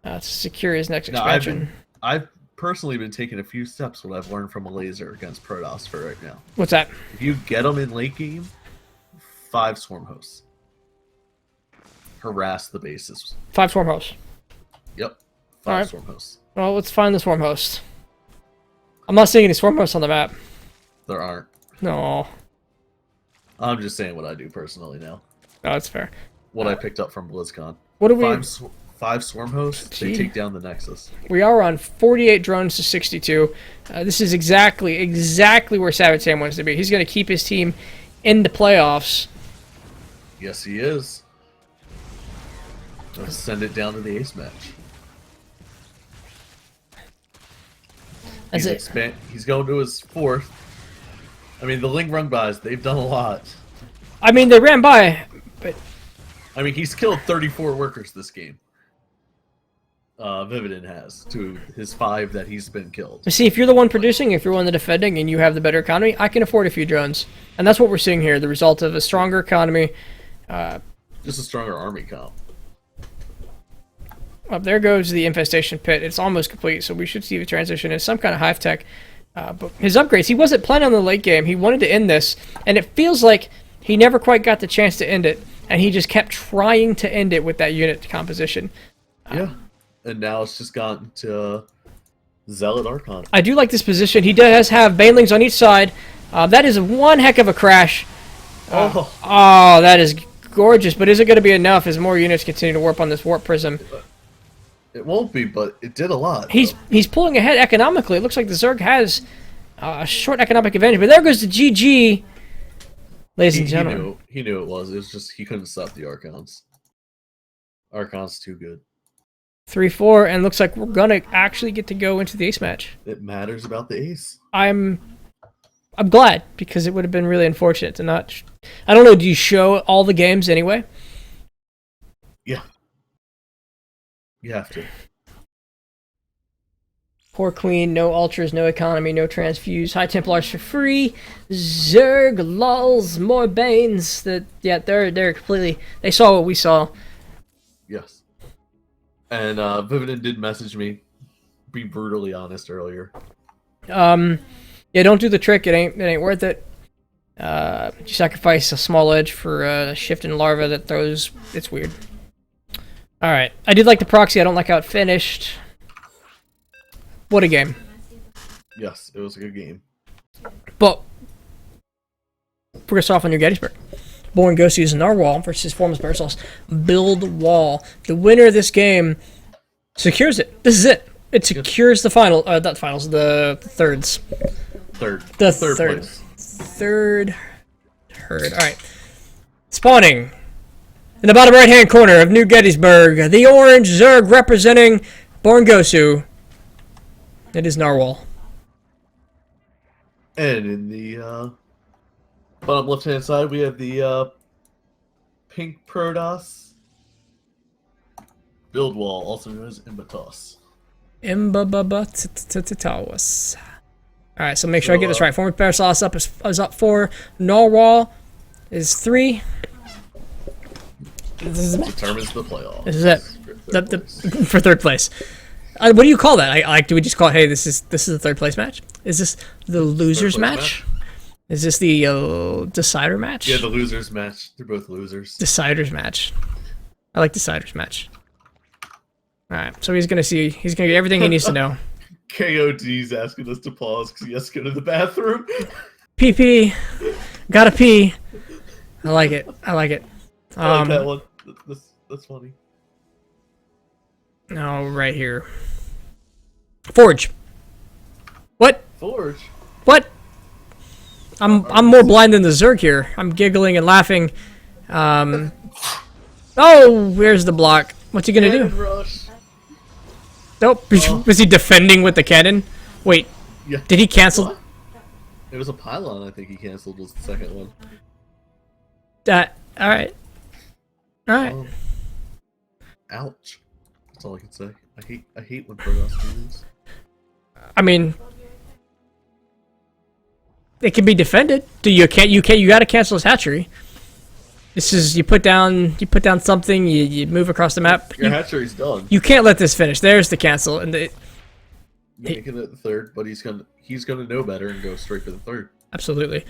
To secure his next No, expansion. I've personally been taking a few steps what I've learned from a laser against Protoss for right now. What's that? If you get them in late game, 5 swarm hosts. Harass the bases. 5 swarm hosts. Yep. 5 Alright. swarm hosts. Well, let's find the swarm host. I'm not seeing any swarm hosts on the map. There aren't. No. I'm just saying what I do personally now. No, that's fair. What I picked up from BlizzCon. What do we... 5 swarm hosts, Gee. they take down the Nexus. We are on 48 drones to 62. This is exactly where Savage Sam wants to be. He's going to keep his team in the playoffs. Yes, he is. Let's send it down to the ace match. That's it. He's going to his 4th. I mean, the Ling Rung buys, they've done a lot. I mean, they ran by, but... I mean, he's killed 34 workers this game. Vividin has, to his 5 that he's been killed. See, if you're the one producing, if you're one of the defending, and you have the better economy, I can afford a few drones. And that's what we're seeing here, the result of a stronger economy. Just a stronger army comp. Up there goes the infestation pit. It's almost complete, so we should see the transition in some kind of hive tech. But his upgrades, he wasn't planning on the late game. He wanted to end this, and it feels like he never quite got the chance to end it, and he just kept trying to end it with that unit composition. Yeah, and now it's just gotten to Zealot Archon. I do like this position. He does have banelings on each side. That is one heck of a crash. Oh, that is gorgeous, but is it going to be enough as more units continue to warp on this warp prism? It won't be, but it did a lot. He's pulling ahead economically. It looks like the Zerg has a short economic advantage, but there goes the GG, ladies and gentlemen. He knew it was. It was just he couldn't stop the Archons. Archon's too good. 3-4, and looks like we're gonna actually get to go into the ace match. It matters about the ace. I'm glad, because it would have been really unfortunate to not. I don't know. Do you show all the games anyway? Yeah. You have to. Poor Queen, no ultras, no economy, no transfuse. High Templars for free. Zerg, lulls, more Banes. They're completely. They saw what we saw. Yes. And Vividin did message me, be brutally honest earlier. Yeah, don't do the trick. It ain't worth it. You sacrifice a small edge for a shift in larva that throws. It's weird. All right, I did like the proxy. I don't like how it finished. What a game! Yes, it was a good game. But we're gonna start off on New Gettysburg. Born Ghost using Narwhal versus Formless Bearsauce. Build Wall. The winner of this game secures it. This is it. It secures the final. Not the finals. The thirds. Third. The third third. place. Third. All right. Spawning in the bottom right-hand corner of New Gettysburg, the orange Zerg representing Born Gosu. It is Narwhal. And in the bottom left-hand side, we have the pink Protoss build wall, also known as Imbatos. Imbababatatawas. All right, so make sure I get this right. Former Bear Sauce up is up 4. Narwhal is 3. This is Determines the playoffs. This is it. For third place. What do you call that? Do we just call it, hey, this is the third place match? Is this the losers match? Is this the decider match? Yeah, the losers match. They're both losers. Deciders match. I like deciders match. All right, so he's gonna get everything he needs to know. KOD's asking us to pause because he has to go to the bathroom. PP, gotta pee. I like it. I like that one. That's funny. No, right here. Forge. What? Forge. What? I'm more blind than the Zerg here. I'm giggling and laughing. Oh, where's the block? What's he gonna do? Rush. Nope. Was he defending with the cannon? Wait. Yeah. Did he cancel? What? It was a pylon. I think he canceled. Was the second one. All right. All right. Ouch. That's all I can say. I hate when Protoss lose. I mean, it can be defended. You gotta cancel his hatchery. This is you put down something, you move across the map. Your hatchery's done. You can't let this finish. There's the cancel, and You make it at the third, but he's gonna know better and go straight for the third. absolutely.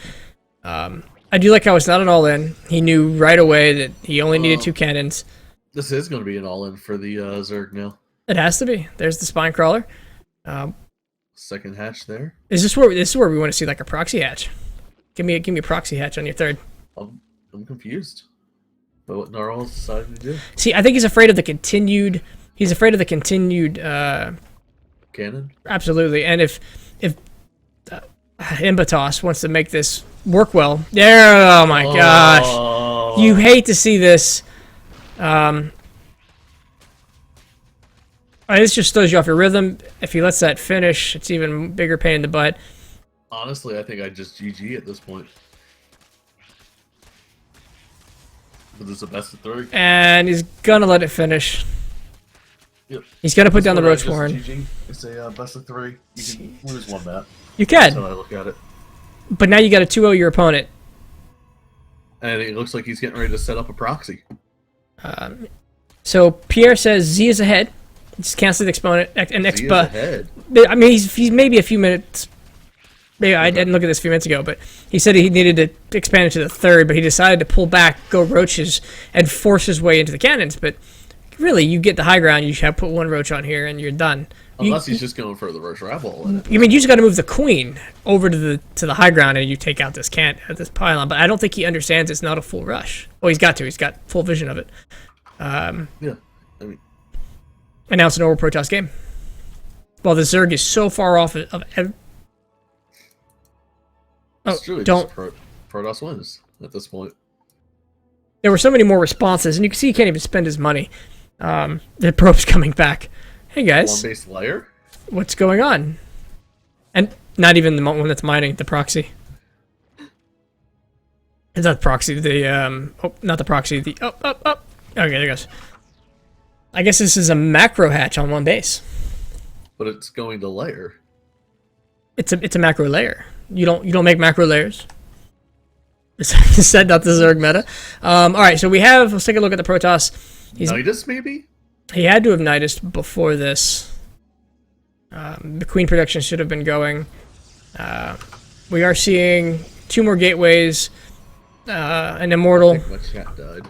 I do like how it's not an all-in. He knew right away that he only needed 2 cannons. This is gonna be an all-in for the Zerg now. It has to be. There's the spine crawler. Second hatch there. Is this where we want to see like a proxy hatch? Give me a proxy hatch on your third. I'm confused. But what Gnarl's decided to do? See, I think he's afraid of the continued. He's afraid of the continued. Cannon. Absolutely, and if Imbatos wants to make this work well, there. Oh my gosh, you hate to see this. This just throws you off your rhythm. If he lets that finish, it's even bigger pain in the butt. Honestly, I think I just GG at this point. But this is a best of 3. And he's gonna let it finish. Yep. He's gonna put down the Just roach horn. GG. It's a best of 3. You can lose one map. You That's can, how I look at it. but now you got to 2-0 your opponent. And it looks like he's getting ready to set up a proxy. So Pierre says Z is ahead. Just cancel the exponent and He is expa. ahead. I mean, he's maybe a few minutes. Maybe I didn't look at this a few minutes ago, but he said he needed to expand it to the third, but he decided to pull back, go roaches, and force his way into the cannons. But really, you get the high ground. You have put 1 roach on here, and you're done. Unless he's just going for the roach rabble. You mean you just got to move the queen over to the high ground, and you take out this pylon. But I don't think he understands it's not a full rush. Well, he's got to. He's got full vision of it. Yeah, I mean, And now it's an over Protoss game. Well, the Zerg is so far off of it's true. don't. Protoss wins at this point. There were so many more responses, and you can see he can't even spend his money. The probe's coming back. Hey guys, One-based layer? what's going on? And not even the one that's mining, the proxy. It's not the proxy, not the proxy, Okay, there it goes. I guess this is a macro hatch on 1 base. But it's going to layer. It's a macro layer. You don't make macro layers. It's said not the Zerg meta. Alright, so let's take a look at the Protoss. Nidus, maybe? He had to have Nidus before this. The Queen production should have been going. We are seeing 2 more gateways, an Immortal. I think my chat died.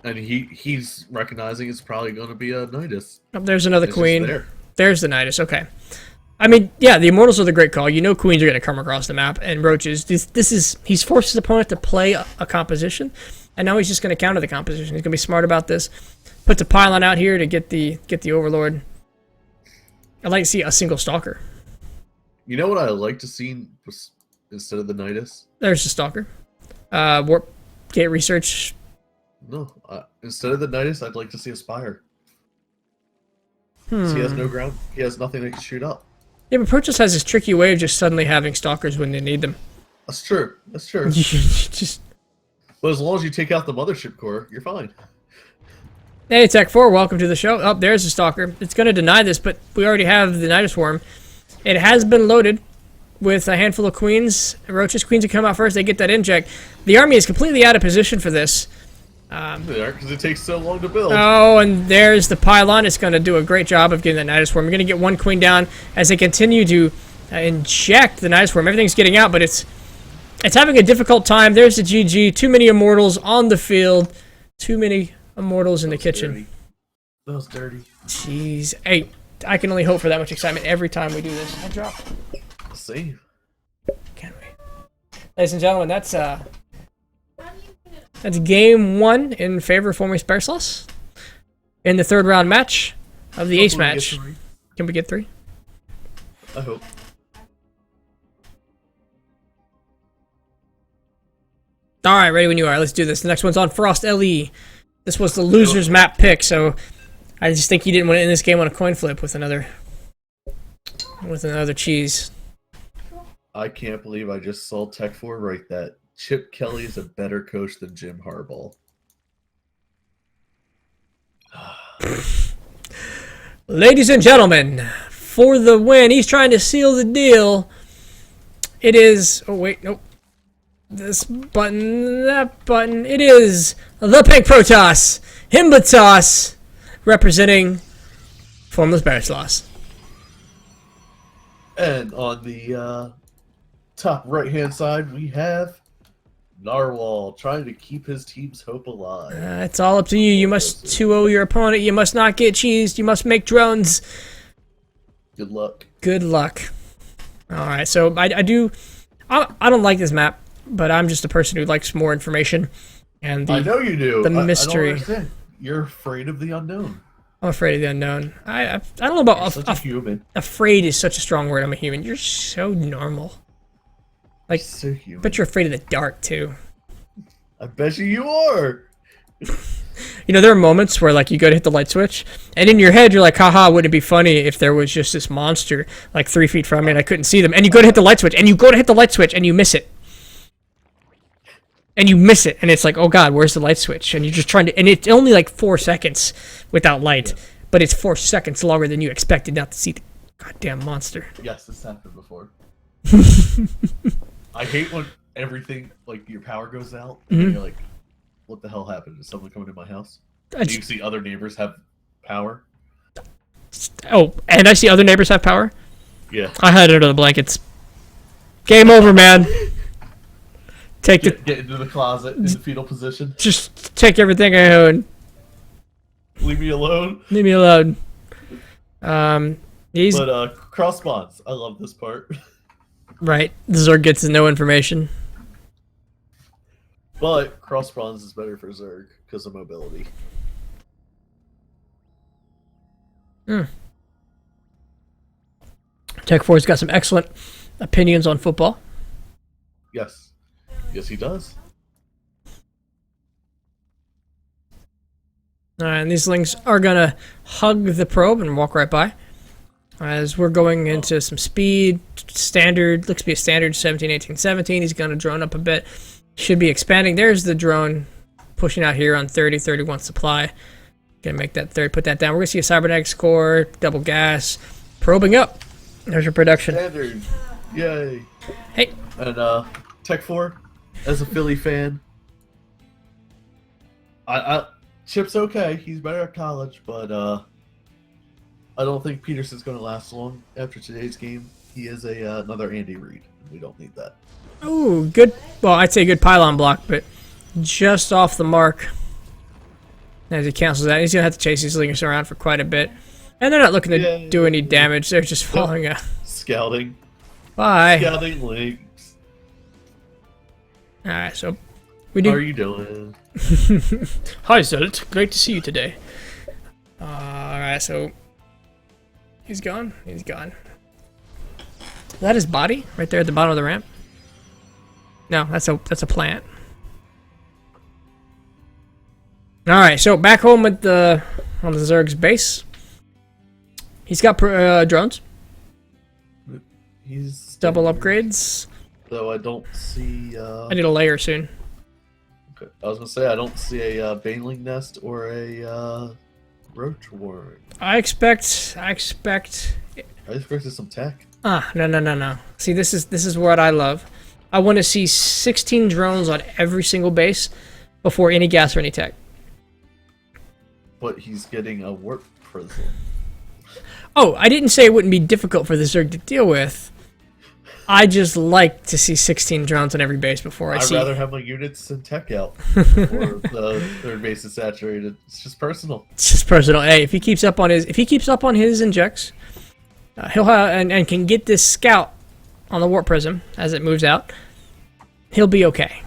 And he's recognizing it's probably going to be a Nidus. Oh, there's another It's Queen. just there. There's the Nidus, okay. I mean, yeah, the Immortals are the great call. You know Queens are going to come across the map, and Roaches, he's forced his opponent to play a composition, and now he's just going to counter the composition. He's going to be smart about this. Puts a pylon out here to get the Overlord. I'd like to see a single Stalker. You know what I like to see instead of the Nidus? There's the Stalker. Warp Gate Research. No, instead of the Nidus, I'd like to see a Spire. 'Cause he has no ground. He has nothing that can shoot up. Yeah, but Protoss has this tricky way of just suddenly having Stalkers when they need them. That's true. That's true. Just... But as long as you take out the mothership core, you're fine. Hey, Tech 4, welcome to the show. Oh, there's the Stalker. It's going to deny this, but we already have the Nidus Worm. It has been loaded with a handful of Queens. Roaches, Queens will come out first. They get that inject. The army is completely out of position for this. Because it takes so long to build. Oh, and there's the pylon. It's going to do a great job of getting that Nidus Worm. We're going to get 1 Queen down as they continue to inject the Nidus Worm. Everything's getting out, but it's having a difficult time. There's the GG. Too many Immortals on the field. Too many Immortals in the kitchen. Dirty. That was dirty. Jeez. Hey, I can only hope for that much excitement every time we do this. I drop. Let's see. Can't wait. Ladies and gentlemen, that's game 1 in favor of former Sparsless in the 3rd round match of the Ace match. Can we get 3? I hope. All right, ready when you are. Let's do this. The next one's on Frost LE. This was the loser's map pick, so I just think he didn't want to end this game on a coin flip with another cheese. I can't believe I just saw Tech4 write that. Chip Kelly is a better coach than Jim Harbaugh. Ladies and gentlemen, for the win, he's trying to seal the deal. It is... Oh, wait, nope. this button, that button. It is the Pink Protoss, Himbatos, representing Formless Bearsloss. And on the top right-hand side, we have Narwhal trying to keep his team's hope alive. It's all up to you. You must 2-0 your opponent. You must not get cheesed. You must make drones. Good luck. Good luck. All right, so I don't like this map, but I'm just a person who likes more information. And I know you do. The mystery. I don't understand. You're afraid of the unknown. I'm afraid of the unknown. I don't know about You're such a human. afraid is such a strong word. I'm a human. You're so normal. Like, So human. but you're afraid of the dark too. I bet you are. You know, there are moments where like you go to hit the light switch, and in your head you're like, haha, wouldn't it be funny if there was just this monster like 3 feet from me and I couldn't see them? And you go to hit the light switch, and you go to hit the light switch, and you miss it. And you miss it, and it's like, oh god, where's the light switch? And you're just trying to, and it's only like 4 seconds without light, but it's 4 seconds longer than you expected not to see the goddamn monster. Yes, this happened before. I hate when everything, like, your power goes out, and you're like, what the hell happened? Is someone coming to my house? And you see other neighbors have power? Oh, and I see other neighbors have power? Yeah. I hide under the blankets. Game over, man. Take the, Get into the closet in the fetal position. just take everything I own. Leave me alone. Leave me alone. He's But cross spawns. I love this part. right. Zerg gets no information. But cross spawns is better for Zerg because of mobility. Tech 4's got some excellent opinions on football. Yes. Yes, he does. Alright, and these lings are gonna hug the probe and walk right by. As we're going into some speed, standard, looks to be a standard 17, 18, 17. He's gonna drone up a bit. Should be expanding. There's the drone pushing out here on 30, 31 supply. Gonna make that 30, put that down. We're gonna see a cybernetics core, double gas, probing up. There's your production. Standard. Yay. Hey. And Tech 4, as a Philly fan, Chip's okay. He's better at college, but I don't think Peterson's going to last long after today's game. He is another Andy Reid. We don't need that. Ooh, good. Well, I'd say good pylon block, but just off the mark. As he cancels that, he's gonna have to chase these lingers around for quite a bit, and they're not looking to do any damage. They're just following a Scouting. bye. Scouting links. All right, so we do. How are you doing? Hi, Zelt. Great to see you today. All right, so he's gone. He's gone. Is that his body right there at the bottom of the ramp? No, that's a plant. All right, so back home at on the Zerg's base, he's got drones. He's Double upgrades. Though I don't see. I need a layer soon. Okay. I was gonna say I don't see a baneling nest or a roach warren. I expect. I expected some tech. No. See, this is what I love. I want to see 16 drones on every single base before any gas or any tech. But he's getting a warp prism. Oh, I didn't say it wouldn't be difficult for the Zerg to deal with. I just like to see 16 drones on every base before I'd see. rather have my units and tech out before the third base is saturated. It's just personal. It's just personal. Hey, if he keeps up on his injects, he'll have and can get this scout on the warp prism as it moves out. He'll be okay.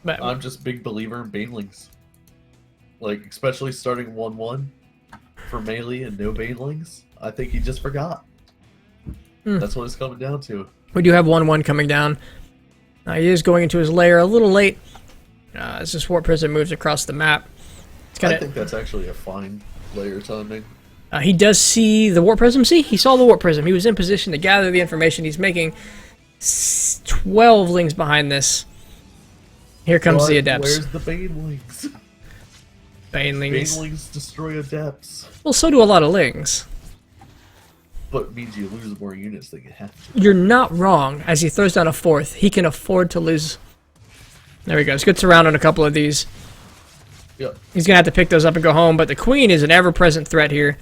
But I'm just a big believer in banelings. Like, especially starting 1-1 for melee and no banelings. I think he just forgot. That's what it's coming down to. we do have 1-1 coming down. He is going into his lair a little late as this warp prism moves across the map. I think that's actually a fine layer timing. He does see the warp prism. See, he saw the warp prism. He was in position to gather the information. He's making 12 lings behind this. Here comes the adepts. Where's the banelings? Banelings. Banelings destroy adepts. Well, so do a lot of lings. but it means you lose more units than you have to. You're not wrong. As he throws down a 4th, he can afford to lose. There we go. It's good surround on a couple of these. Yep. He's going to have to pick those up and go home, but the queen is an ever-present threat here.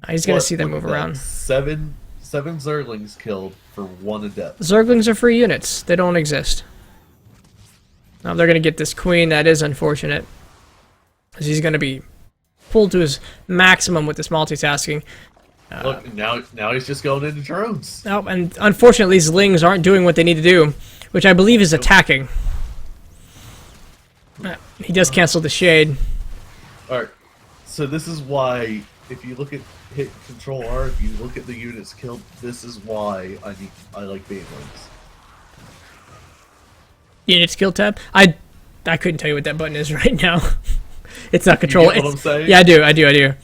He's going to see them move around. Seven Zerglings killed for 1 adept. Zerglings are free units. They don't exist. Now they're going to get this queen. That is unfortunate. Because he's going to be pulled to his maximum with this multitasking. Look, now he's just going into drones. Oh, and unfortunately, these lings aren't doing what they need to do, which I believe is attacking. He does cancel the shade. Alright, so this is why, if you look at hit Control R, if you look at the units killed, this is why I like Banelings. Unit skill tab? I couldn't tell you what that button is right now. It's not control. You get what I'm saying? Yeah, I do.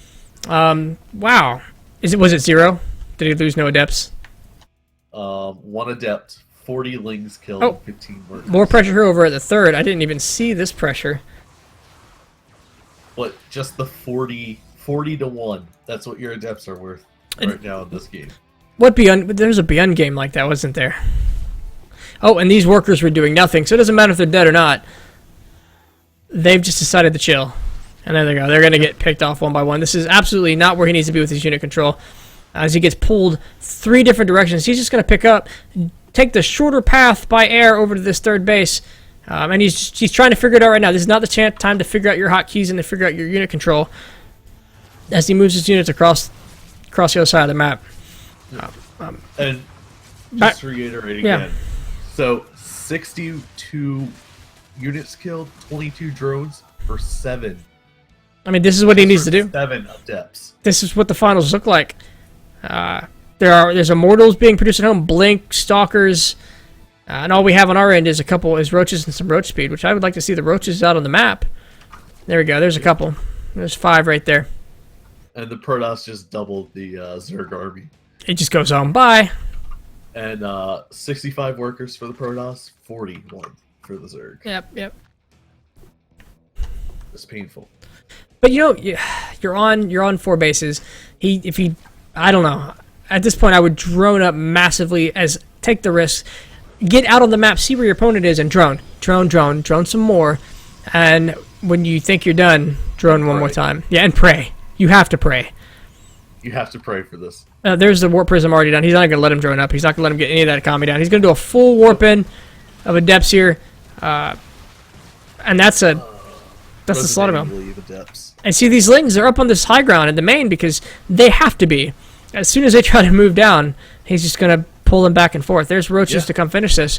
Wow. Was it 0? Did he lose no adepts? 1 adept, 40 lings killed, 15 workers. More pressure here over at the 3rd. I didn't even see this pressure. But just the 40 to 1. That's what your adepts are worth right now in this game. There's a Beyond game like that, wasn't there? Oh, and these workers were doing nothing, so it doesn't matter if they're dead or not. They've just decided to chill. And there they go. They're going to get picked off one by one. This is absolutely not where he needs to be with his unit control. As he gets pulled 3 different directions, he's just going to pick up, take the shorter path by air over to this 3rd base. And he's trying to figure it out right now. This is not the time to figure out your hotkeys and to figure out your unit control. As he moves his units across the other side of the map. And just to reiterate again, so 62 units killed, 22 drones for 7. I mean, this is what he needs to do. 7 adepts. This is what the finals look like. There's immortals being produced at home, blink, stalkers, and all we have on our end is roaches and some roach speed, which I would like to see the roaches out on the map. There we go. There's a couple. There's 5 right there. And the Protoss just doubled the Zerg army. It just goes on by. And 65 workers for the Protoss, 41 for the Zerg. Yep. It's painful. But you're on 4 bases. I don't know. At this point, I would drone up massively. Take the risk, get out on the map, see where your opponent is, and drone some more. And when you think you're done, drone one more time. Yeah, and pray. You have to pray. You have to pray for this. There's the warp prism already done. He's not going to let him drone up. He's not going to let him get any of that economy down. He's going to do a full warp in of adepts here, and that's the slaughter mill. And see, these lings are up on this high ground in the main because they have to be. As soon as they try to move down, he's just going to pull them back and forth. There's roaches to come finish this.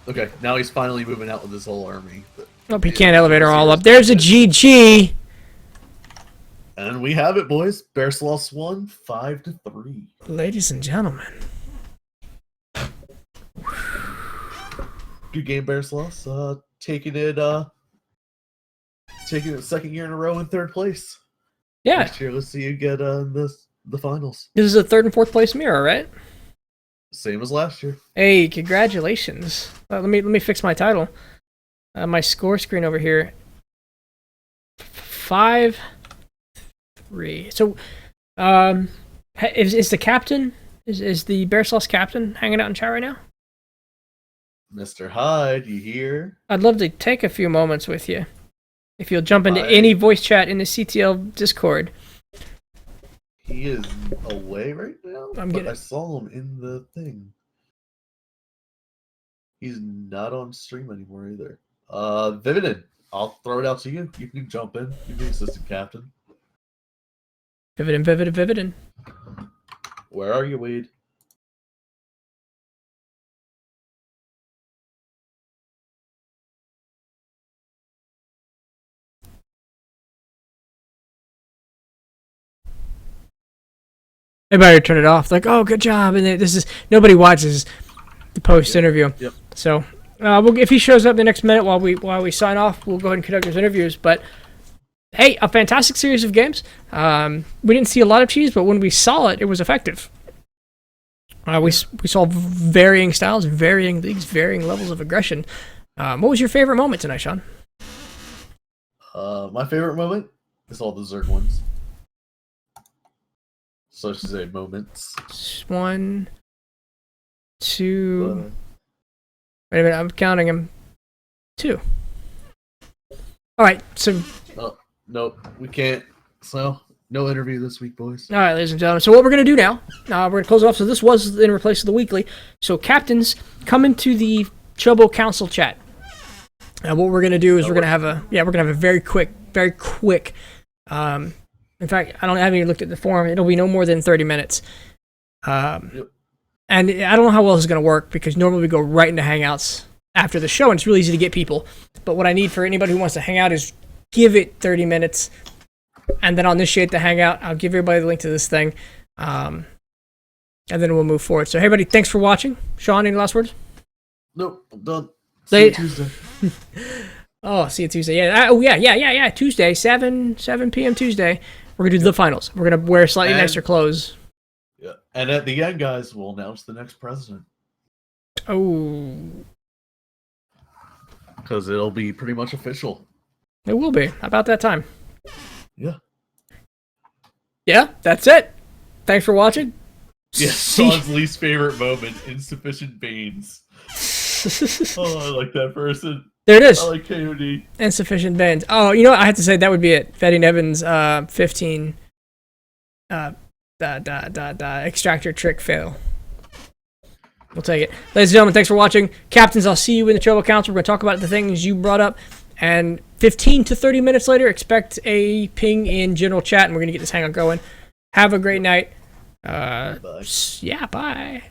Okay, now he's finally moving out with his whole army. He can't elevator all up. There's a GG. And we have it, boys. Bear Sloths won 5-3. Ladies and gentlemen. Good game, Bear Sloths. Taking it 2nd year in a row in 3rd place. Yeah. Next year, let's see you get the finals. This is a 3rd and 4th place mirror, right? Same as last year. Hey, congratulations. Let me fix my title. My score screen over here. 5-3. So, is the captain? Is the Bear Sloths captain hanging out in chat right now? Mr. Hyde, you here? I'd love to take a few moments with you. If you'll jump into any voice chat in the CTL Discord. He is away right now, I saw him in the thing. He's not on stream anymore either. Vividin, I'll throw it out to you. You can jump in. You're the assistant captain. Vividin. Where are you, Wade? Everybody turn it off. Like, oh, good job. And nobody watches the post interview. Yep. So, if he shows up the next minute while we sign off, we'll go ahead and conduct those interviews. But hey, a fantastic series of games. We didn't see a lot of cheese, but when we saw it, it was effective. We saw varying styles, varying leagues, varying levels of aggression. What was your favorite moment tonight, Sean? My favorite moment is all the Zerg ones. So I should say moments. 1, 2. Wait a minute, I'm counting them. 2. All right, so. Oh, nope, we can't. So, no interview this week, boys. All right, ladies and gentlemen. So what we're going to do now, we're going to close it off. So this was in replace of the weekly. So captains, come into the Chobo Council chat. And what we're going to do is we're going to have a very quick. In fact, I haven't even looked at the forum. It'll be no more than 30 minutes. Yep. And I don't know how well this is going to work because normally we go right into Hangouts after the show, and it's really easy to get people. But what I need for anybody who wants to hang out is give it 30 minutes, and then I'll initiate the Hangout. I'll give everybody the link to this thing, and then we'll move forward. So, hey, everybody, thanks for watching. Sean, any last words? Nope, I'm done. See you Tuesday. Oh, see you Tuesday. Yeah. Tuesday, 7 p.m. Tuesday. We're gonna do the finals. We're gonna wear slightly nicer clothes. Yeah, and at the end, guys, we'll announce the next president. Oh, because it'll be pretty much official. It will be. About that time. Yeah. Yeah, that's it. Thanks for watching. Yeah, Sean's least favorite moment, insufficient veins. Oh, I like that person. There it is. I like KOD. Insufficient veins. Oh, you know what? I have to say that would be it. Fetting Evans, 15. Extractor trick fail. We'll take it. Ladies and gentlemen, thanks for watching. Captains, I'll see you in the Chobo Council. We're going to talk about the things you brought up. And 15 to 30 minutes later, expect a ping in general chat, and we're going to get this hangout going. Have a great night. Bye. Yeah, bye.